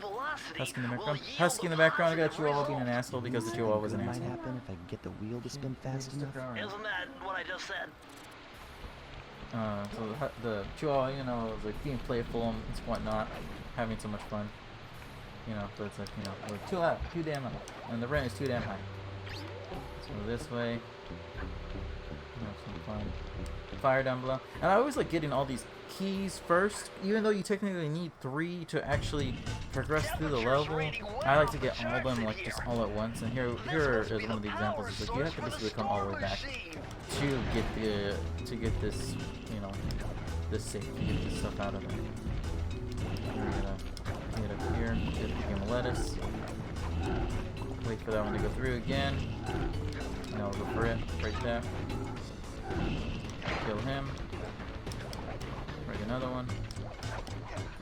A: Husky in the background. Husky in the background. I got Chihuahua being an asshole because the Chihuahua was an asshole.
F: Might happen if I get the wheel to spin fast enough.
B: Isn't that what I just said?
A: So the Chihuahua, you know, was like being playful and whatnot, having so much fun. You know, but it's like, you know, we're too loud, too damn loud, and the rent is too damn high. So this way, have some fun. Fire down below, and I always like getting all these keys first, even though you technically need 3 to actually progress through the level. I like to get all of them like just all at once, and here is one of the examples. It's like you have to basically come all the way back to get this, you know, this safe, to get this stuff out of it. We're gonna get up here, get the game of lettuce, wait for that one to go through again. Now we'll go for it, right there. Kill him. Break another one.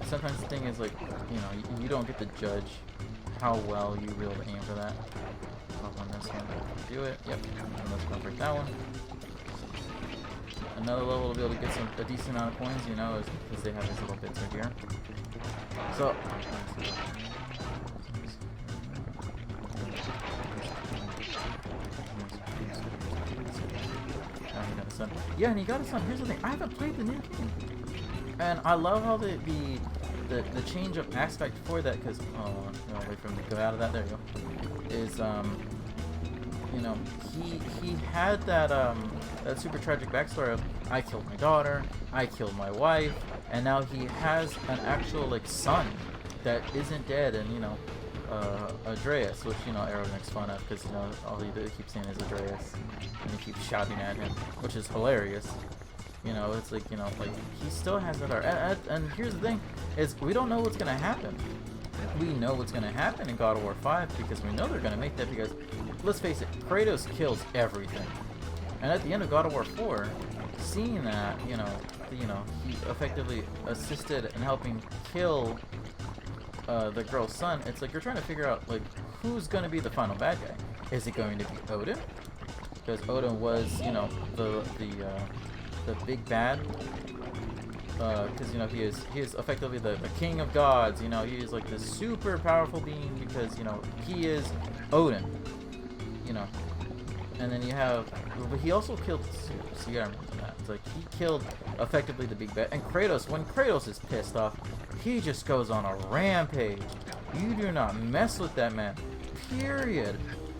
A: Sometimes the thing is, like, you know, you don't get to judge how well you really aim for that. Pop on this one. Do it. Yep. And let's go break that one. another level to be able to get a decent amount of coins, you know, because they have these little bits right here. So, yeah, and he got a son. Here's the thing: I haven't played the new game, and I love how the change of aspect for that. Because no, wait for me to go out of that. There you go. Is you know, he had that that super tragic backstory of I killed my daughter, I killed my wife, and now he has an actual like son that isn't dead, and you know. Andreas, which, you know, Arrow makes fun of because, you know, all he keeps saying is Andreas, and he keeps shouting at him, which is hilarious. You know, it's like, you know, like, he still has that art. And here's the thing, is we don't know what's going to happen. We know what's going to happen in God of War 5 because we know they're going to make that because, let's face it, Kratos kills everything. And at the end of God of War 4, seeing that, you know, he effectively assisted in helping kill the girl's son, it's like you're trying to figure out like who's going to be the final bad guy. Is it going to be Odin? Because Odin was, you know, the big bad. Because you know he is effectively the king of gods. You know, he is like this super powerful being because, you know, he is Odin. You know, and then you have, but he also killed Zeus. So you gotta remember that. It's like he killed effectively the big bad. And Kratos, when Kratos is pissed off, he just goes on a rampage. You do not mess with that man. Period.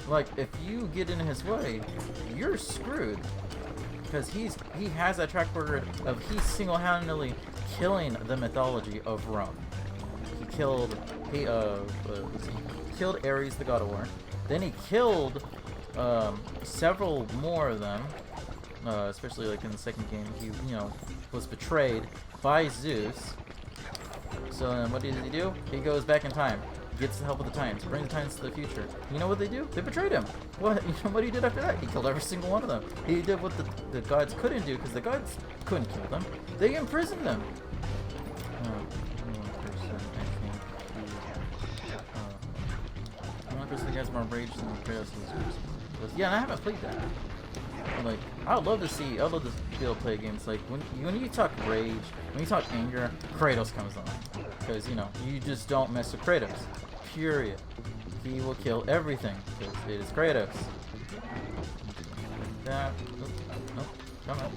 A: Like, if you get in his way, you're screwed. Because he has that track record of he single-handedly killing the mythology of Rome. He killed Ares, the god of war. Then he killed several more of them. Especially like in the second game, he, you know, was betrayed by Zeus. So then what does he do? He goes back in time, gets the help of the Titans, brings the Titans to the future. You know what they do? They betrayed him. What? You know what he did after that? He killed every single one of them. He did what the gods couldn't do because the gods couldn't kill them. They imprisoned them. One person that has more rage than Kratos was. Yeah, and I haven't played that. Like, I would love to be able to play games like when you talk rage, when you talk anger, Kratos comes on. Because, you know, you just don't mess with Kratos. Period. He will kill everything because it is Kratos. That. Nope. Come on.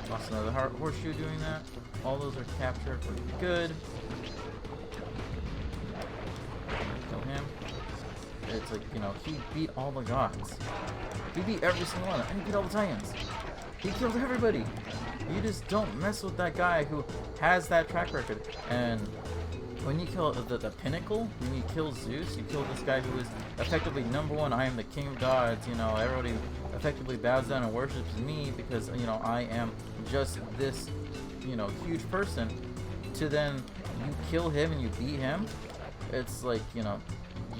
A: Lost another horseshoe doing that. All those are captured. We're good. Kill him. It's like, you know, he beat all the gods. He beat every single one, and he beat all the Titans. He killed everybody. You just don't mess with that guy who has that track record. And when you kill the pinnacle, when you kill Zeus, you kill this guy who is effectively #1. I am the king of gods. You know, everybody effectively bows down and worships me because, you know, I am just this, you know, huge person. To then you kill him and you beat him. It's like, you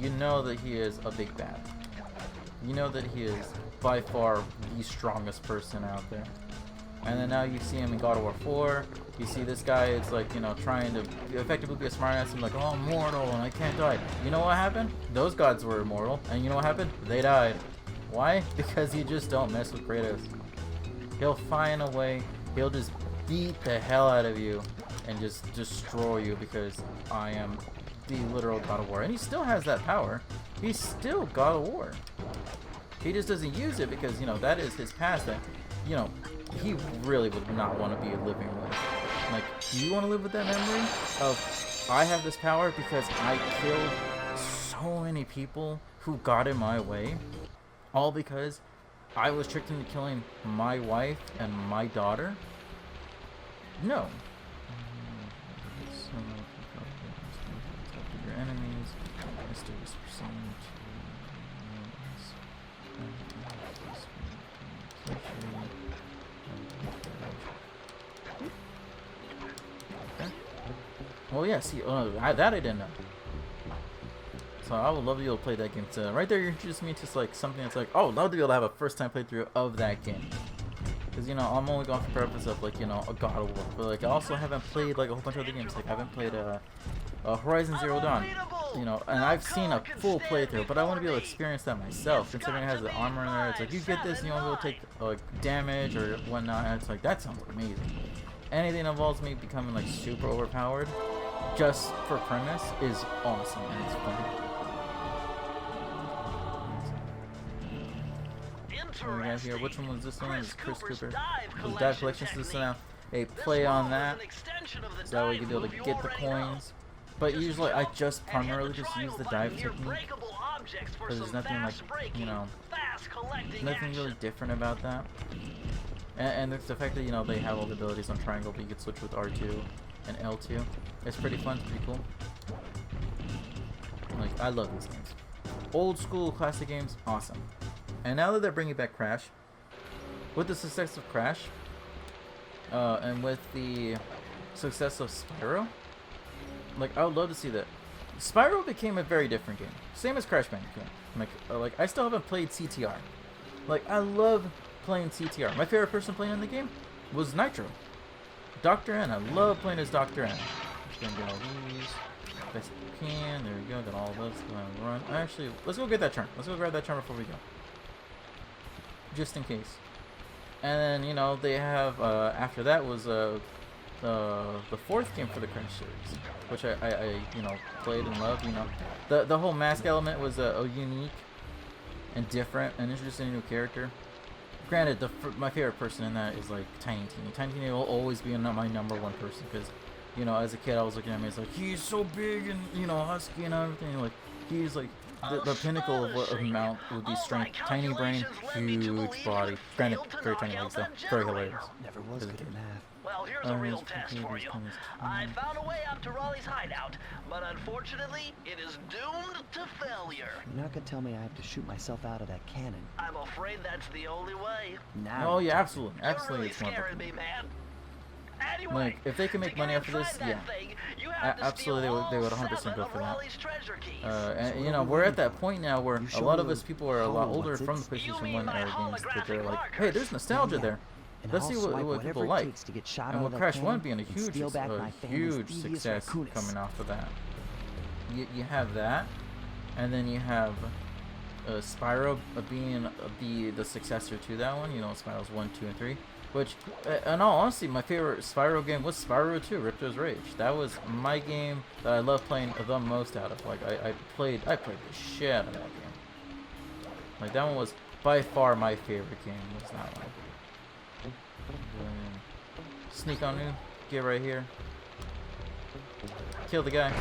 A: know that he is a big bad. You know that he is by far the strongest person out there. And then now you see him in God of War 4. You see this guy is like, you know, trying to effectively be a smartass and like, oh, I'm mortal and I can't die. You know what happened? Those gods were immortal. And you know what happened? They died. Why? Because you just don't mess with Kratos. He'll find a way. He'll just beat the hell out of you and just destroy you because I am the literal God of War. And he still has that power. He's still God of War. He just doesn't use it because, you know, that is his past that, you know, he really would not want to be living with. Like, do you want to live with that memory of, I have this power because I killed so many people who got in my way, all because I was tricked into killing my wife and my daughter? No. Your enemies, well, yeah, see, that I didn't know. So I would love to be able to play that game. So right there, you introduced me to like something that's like, oh, I'd love to be able to have a first-time playthrough of that game. Because, you know, I'm only going for the purpose of, like, you know, a God of War. But, like, I also haven't played, like, a whole bunch of other games. Like, I haven't played, Horizon Zero Dawn. You know, and I've seen a full playthrough, but I want to be able to experience that myself. Considering it has the armor in there, it's like, you get this and you won't be able to take, like, damage or whatnot. And it's like, that sounds amazing. Anything that involves me becoming, like, super overpowered, just for premise, is awesome, and it's fun. So we got here, which one was this one? This is Chris Cooper. His dive collection system now. A play on that, so that way you can be able to get the coins. But usually I just primarily just use the dive technique, because there's nothing like, you know, nothing really different about that. And the fact that, you know, they have all the abilities on triangle, but you can switch with R2 and L2. It's pretty fun, it's pretty cool. Like, I love these games. Old school classic games, awesome. And now that they're bringing back Crash, with the success of Crash, and with the success of Spyro, like, I would love to see that. Spyro became a very different game. Same as Crash Bandicoot. Like, I still haven't played CTR. Like, I love playing CTR. My favorite person playing in the game was Nitro. Dr. N. I love playing as Dr. N. Just gonna get all these. Best we can. There we go. Got all of those. Gonna run. Actually, let's go get that charm. Let's go grab that charm before we go. Just in case. And then, you know, they have, after that was, the fourth game for the Crash series, which I you know, played and loved. You know, the whole mask element was unique and different and introducing a new character. Granted, my favorite person in that is like Tiny Teeny. Tiny Teeny will always be my number one person because, you know, as a kid I was looking at him, it's like, he's so big and, you know, husky and everything. Like, he's like the pinnacle of what amount would be strength. Tiny brain, huge body. Granted, very tiny legs though. Very hilarious.
F: Never was good at math.
B: Well, here's a real test for you. I found a way up to Raleigh's hideout, but unfortunately, it is doomed to failure.
F: You're not gonna tell me I have to shoot myself out of that cannon.
B: I'm afraid that's the only way.
F: Now.
A: Oh yeah, absolutely,
B: You're
A: absolutely,
B: really
A: it's wonderful.
B: scaring me, man. Anyway,
A: Like, if they can make money off of this, yeah, absolutely, they would 100% go for that. And you know, we're at that point now where a lot of us people are a lot older from the PlayStation 1 era games, that they're like, hey, there's nostalgia there.
F: And
A: Let's
F: I'll
A: see
F: swipe
A: what
F: whatever
A: people
F: it
A: like.
F: takes to get shot
A: And
F: out
A: with
F: of that
A: Crash 1
F: cannon
A: being a
F: and steal back my family's
A: huge
F: Thievius
A: success
F: Raccoonus.
A: coming off of that. You have that, and then you have Spyro being the successor to that one. You know, Spyro's 1, 2, and 3. Which, in all honesty, my favorite Spyro game was Spyro 2, Ripto's Rage. That was my game that I love playing the most out of. Like, I played the shit out of that game. Like, that one was by far my favorite game, was that one. Sneak on you, get right here. Kill the guy.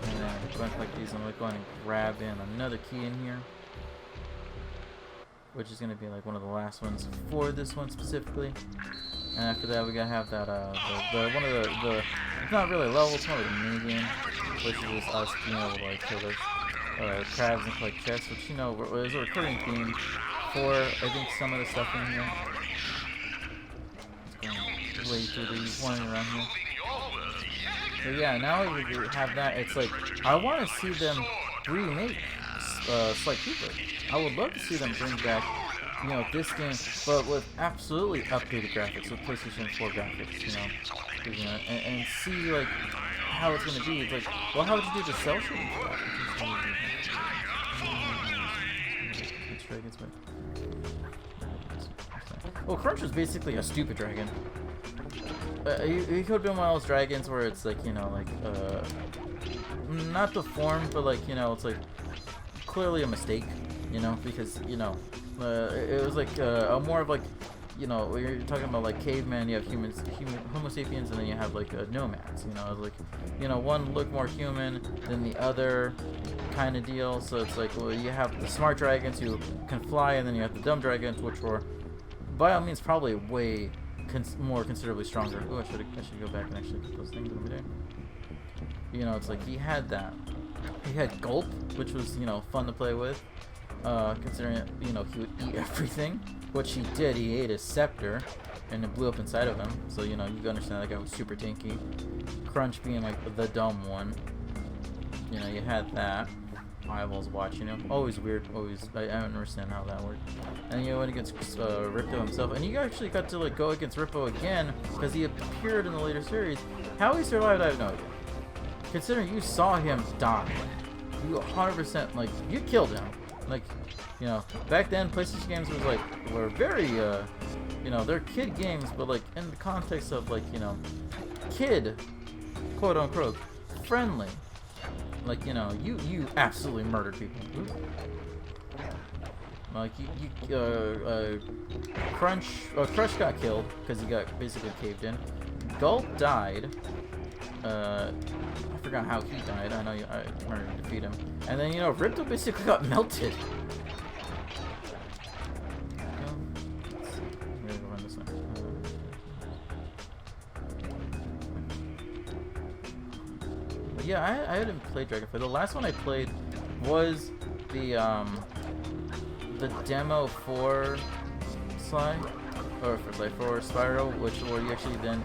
A: And then we're going to collect these, and we're going to grab in another key in here, which is going to be like one of the last ones for this one specifically. And after that, we gotta have that one of the it's not really a level, it's more like a mini game, which is just us being able to like kill those crabs and collect chests, which, you know, is a recurring theme for I think some of the stuff in here. Let's go way through these one around here. So yeah, now we have that. It's like, I want to see them remake Sly Cooper. I would love to see them bring back, you know, this game, but with absolutely updated graphics, with PlayStation 4 graphics, you know, and see like how it's gonna be. It's like, well, how would you do the cell shading for that? Well, Crunch was basically a stupid dragon. He could have been one of those dragons where it's like, you know, like, not the form, but like, you know, it's like clearly a mistake, you know, because, you know, it was like more of like, you know, when you're talking about like caveman, you have Homo sapiens, and then you have like nomads, you know, it's like, you know, one look more human than the other kind of deal. So it's like, well, you have the smart dragons who can fly, and then you have the dumb dragons, which were by all means probably way more considerably stronger. Oh, I should go back and actually get those things over there. You know, it's like he had that. He had Gulp, which was, you know, fun to play with. Considering, you know, he would eat everything, which he did. He ate his scepter, and it blew up inside of him. So, you know, you can understand that guy was super tanky. Crunch being like the dumb one. You know, you had that. eyeballs watching him. Always weird. Always, I don't understand how that worked. And you went against Ripto himself, and you actually got to like go against Rippo again because he appeared in the later series. How he survived, I have no idea. Considering you saw him die, you 100% like you killed him. Like, you know, back then PlayStation games were very you know, they're kid games, but like in the context of like, you know, kid, quote unquote, friendly. Like, you know, you absolutely murdered people. Like Crush got killed because he got basically caved in. Gulp died. I forgot how he died. I know I managed to defeat him. And then, you know, Ripto basically got melted. Yeah, I hadn't played Dragonfly. The last one I played was the demo for Sly, or for Spyro, where you actually then,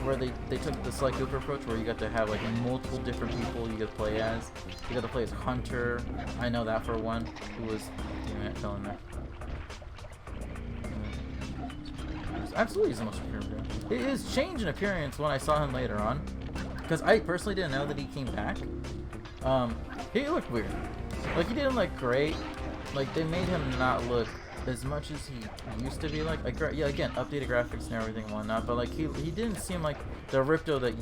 A: where they took the Sly Cooper approach, where you got to have like multiple different people you got to play as. You got to play as Hunter. I know that for one. Who was, damn it, telling that. Absolutely, he's the most superior. His change in appearance when I saw him later on. Because I personally didn't know that he came back. He looked weird. Like, he didn't look great. Like, they made him not look as much as he used to be like. Yeah, again, updated graphics and everything and whatnot. But, like, he didn't seem like the Ripto that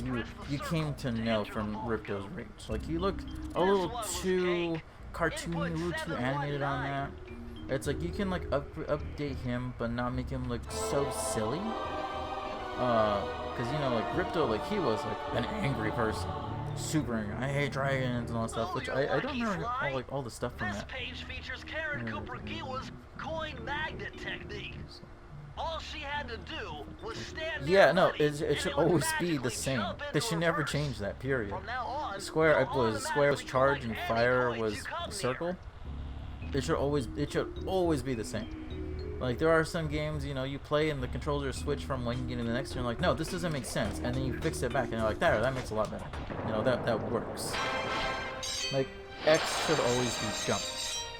A: you came to know from Ripto's Rage. Like, he looked a little too cartoony, a little too animated on that. It's like, you can, like, update him, but not make him look so silly. Because, you know, like, Ripto, like, he was, like, an angry person. Super angry. I hate dragons and all that stuff, which I don't remember all the stuff from that.
B: This page features Karen Cooper Giwa's coin magnet technique. All she had to do was stand
A: Yeah,
B: near
A: no,
B: Buddy,
A: it
B: and
A: should
B: would
A: always be
B: magically
A: the same.
B: jump
A: They
B: into
A: should never
B: reverse.
A: change that, period.
B: From now on,
A: Square
B: you'll
A: was
B: automatically
A: charge and
B: collect
A: fire
B: any coins
A: was
B: you come near.
A: circle. It should always be the same. Like, there are some games, you know, you play and the controllers switch from one game to the next, and you're like, no, this doesn't make sense, and then you fix it back, and you're like, that makes a lot better. You know, that works. Like, X should always be jump.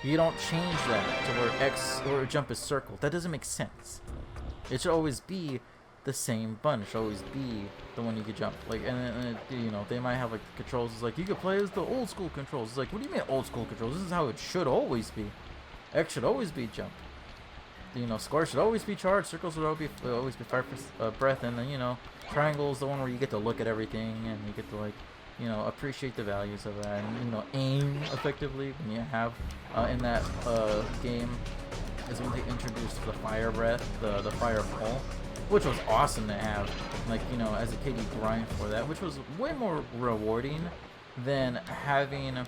A: You don't change that to where X or jump is circle. That doesn't make sense. It should always be the same button. It should always be the one you could jump. Like, and you know, they might have like the controls. It's like you could play as the old school controls. It's like, what do you mean old school controls? This is how it should always be. X should always be jump. You know, square should always be charge. Circles should always be fire breath, and then, you know, triangle is the one where you get to look at everything and you get to, like, you know, appreciate the values of that, and, you know, aim effectively when you have in that game is when they introduced the fire breath, the fire pole, which was awesome to have. Like, you know, as a kid you grind for that, which was way more rewarding than having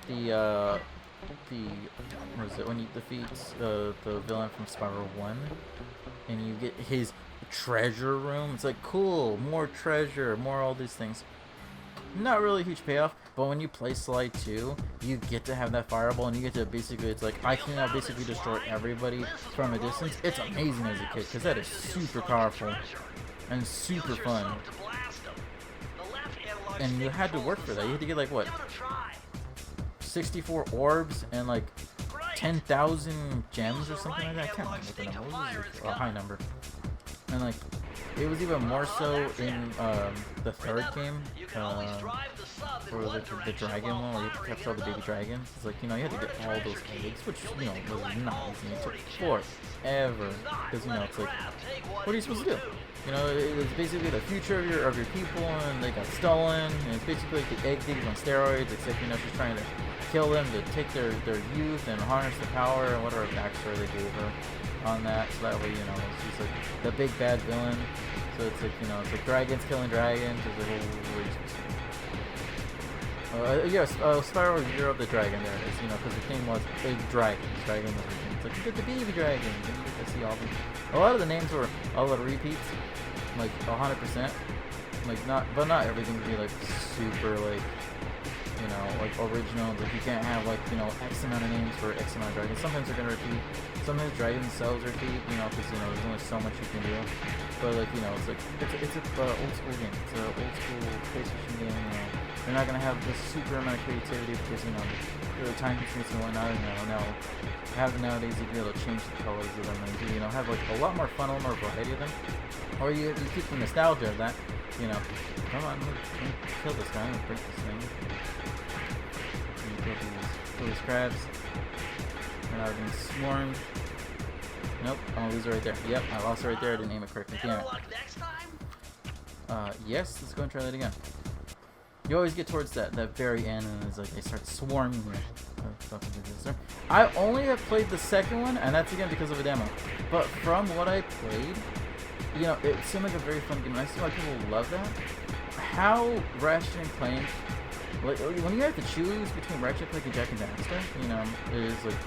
A: the what is it, when you defeat the villain from Spyro 1 and you get his treasure room. It's like, cool, more treasure, more all these things. Not really a huge payoff, but when you play Sly 2, you get to have that fireball, and you get to basically, it's like, I can now basically destroy everybody from a distance. It's amazing as a kid, because that is super powerful and super fun. And you had to work for that. You had to get, like, what, 64 orbs and like 10,000 gems or something like that. I can't remember what the number was. It was a high number. And like, it was even more so in the third game for the dragon one, where you capture all the baby dragons. It's like, you know, you had to get all those eggs, which, you know, was not easy. It took forever, because, you know, it's like, what are you supposed to do? You know, it was basically the future of your people, and they got stolen, and it's basically like the egg diggers on steroids, except, you know, she's trying to kill them to take their youth and harness the power, and whatever backstory they gave her on that, so that way, you know, she's like the big bad villain. So it's like, you know, it's like dragons killing dragons, is the whole yes, Spyro Year of the Dragon, there it is, you know, because the theme was big dragons, dragon was the theme. It's like, you get the baby dragons, and you get to see all them. A lot of the names were a lot of repeats, like 100%, like not everything would be like super like you know, like original. Like you can't have like, you know, X amount of names for X amount of dragons. Sometimes they're gonna repeat. Sometimes dragons themselves repeat, you know, because you know there's only so much you can do. But like, you know, it's like it's a old school game. It's an old school PlayStation game. You know, they're not gonna have this super amount of creativity because you know the time constraints and whatnot. You know, now nowadays you can be able to change the colors of them and do, you know, have like a lot more fun, a lot more variety of them. Or you keep the nostalgia of that. You know, come on, let me kill this guy. Let me break this thing. Let me kill these crabs. We're not being swarmed. Nope, I'm gonna lose it right there. Yep, I lost it right there. I didn't aim it correctly. Damn it.
B: Next time?
A: Yes, let's go and try that again. You always get towards that very end, and it's like they start swarming you. I only have played the second one, and that's again because of a demo. But from what I played, you know, it seemed like a very fun game. And I see why people love that. How Ratchet and Clank, like when you have to choose between Ratchet and Clank and Jak and Daxter, you know, it is like,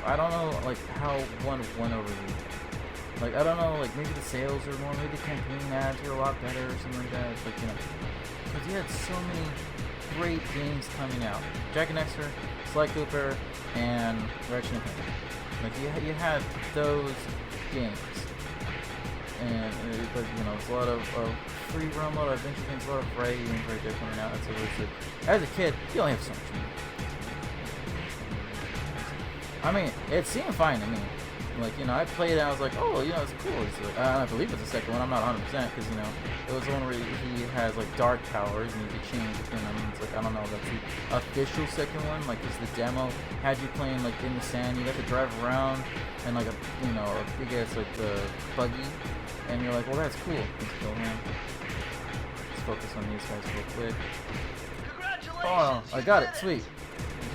A: I don't know, like how one won over you. Like I don't know, like maybe the sales are more, maybe the campaign ads are a lot better or something like that. It's like, you know, because you had so many great games coming out. Jak and Daxter, Sly Cooper, and Ratchet and Clank. Like you had those games. And but you know, it's a lot of free roam, a lot of adventure games, a lot of variety games right there coming out. That's always like, as a kid, you only have so much money. I mean, it seemed fine to me. Like, you know, I played it and I was like, oh, you know, it's cool. It's like, I believe it's the second one. I'm not 100% because, you know, it was the one where he has like dark powers and you could change between them. It's like, I don't know, that's the official second one. Like, because the demo had you playing like in the sand. You got to drive around and like a, you know, a big ass like the buggy. And you're like, well, that's cool. Let's kill him. Let's focus on these guys real quick. Oh, I got it. Sweet.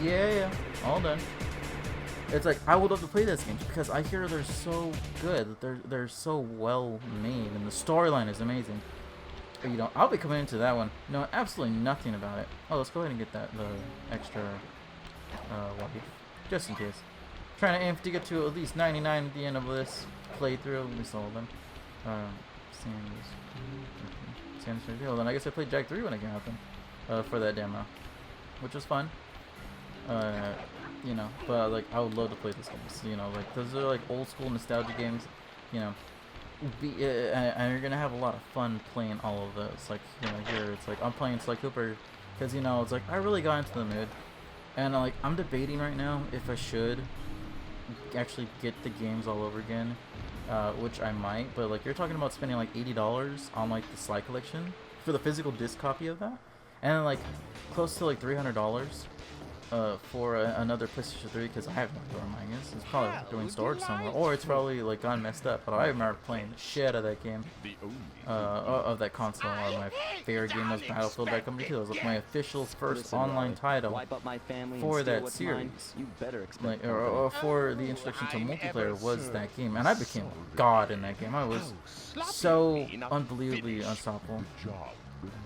A: Yeah. All done. It's like, I would love to play this game because I hear they're so good. They're so well made. And the storyline is amazing. But, you know, I'll be coming into that one knowing absolutely nothing about it. Oh, let's go ahead and get the extra life. Just in case. Trying to aim to get to at least 99 at the end of this playthrough. At least all of them. Well, then I guess I played Jak 3 when it came out for that demo, which was fun. You know, but like I would love to play this game. You know, like those are like old school nostalgia games. You know, and you're gonna have a lot of fun playing all of those. Like, you know, here it's like I'm playing Sly Cooper because, you know, it's like I really got into the mood, and like I'm debating right now if I should actually get the games all over again. Which I might, but like you're talking about spending like $80 on like the Sly collection for the physical disc copy of that, and then like close to like $300 for another PlayStation 3 because I have no door, I guess. It's probably doing storage somewhere, or it's probably like gone messed up. But I remember playing the shit out of that game, of that console. My favorite game was Battlefield Bad Company 2. It was like my official first online title for that series. Like, or for the introduction to multiplayer was that game, and I became god in that game. I was so unbelievably unstoppable.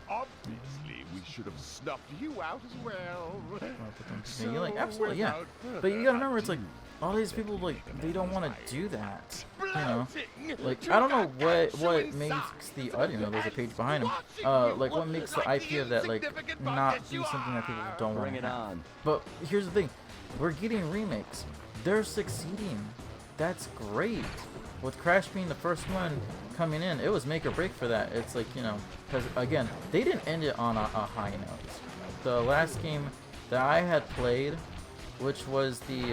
I: Obviously, we should have snuffed you out as well.
A: Yeah, you're like, absolutely, yeah. But you gotta remember, it's like all these people, like, they don't want to do that. You know, like I don't know what makes the audio. You know, there's a page behind him. Like what makes the IP of that like not be something that people don't want to have. But here's the thing, we're getting remakes. They're succeeding. That's great. With Crash being the first one coming in, it was make or break for that. It's like, you know, because again, they didn't end it on a high note. The last game that I had played, which was the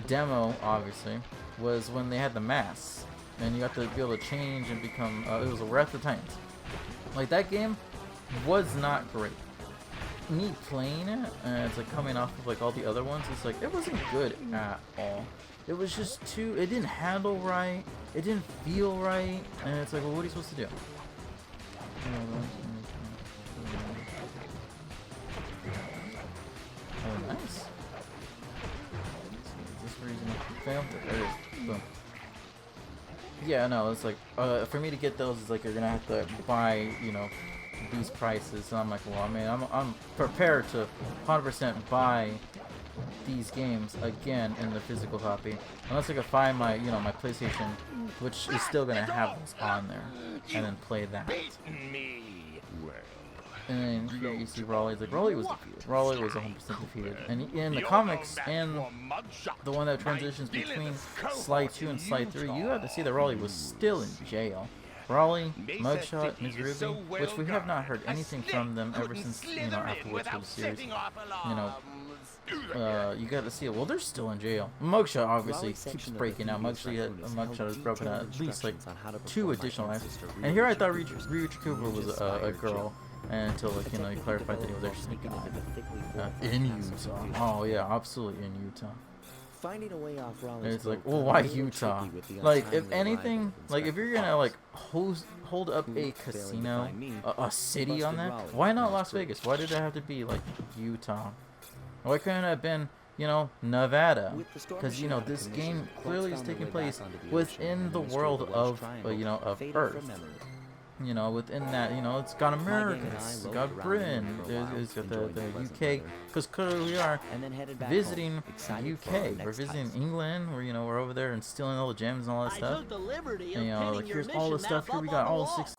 A: demo, obviously, was when they had the masks, and you got to be able to change and become. It was Wrath of the Titans. Like that game was not great. Me playing it, and it's like coming off of like all the other ones, it's like it wasn't good at all. It was just too, it didn't handle right, it didn't feel right, and it's like, well, what are you supposed to do? Oh, nice. Is this reason to fail? There it is. Boom. Yeah, no, it's like, for me to get those, it's like you're gonna have to buy, you know, these prices, and I'm like, well, I mean, I'm prepared to 100% buy these games again in the physical copy, unless I can find my, you know, my PlayStation, which is still gonna have this on there, and then play that.
I: Well,
A: And then here you see Raleigh's like, Raleigh was defeated. Raleigh was 100% defeated. And in the comics and the one that transitions between Sly 2 and Sly 3, you have to see that Raleigh was still in jail. Raleigh, Mugshot, Ms. Ruby, which we have not heard anything from them ever since, you know, afterwards for the series. You know, you got to see it. Well, they're still in jail. Mugshot obviously keeps breaking out. Mugshot has broken out at least like 2 additional times. And here I thought Ryu Cooper was a girl, and until like, you know, he clarified that he was actually in Utah. Oh yeah, absolutely in Utah.
C: Finding a way off
A: And it's like, well, why Utah? Like, if anything, like if you're gonna like hold up a casino, a city on that, why not Las Vegas? Why did it have to be like Utah? Why couldn't it have been, you know, Nevada? Because, you know, this game clearly is taking place within the world of, you know, of Earth. You know, within that, you know, it's got America, it's got Britain, it's got the UK, because clearly we are visiting UK, we're visiting England, we're, you know, we're over there and stealing all the gems and all that stuff. And, you know, like here's all the stuff, here we got all 6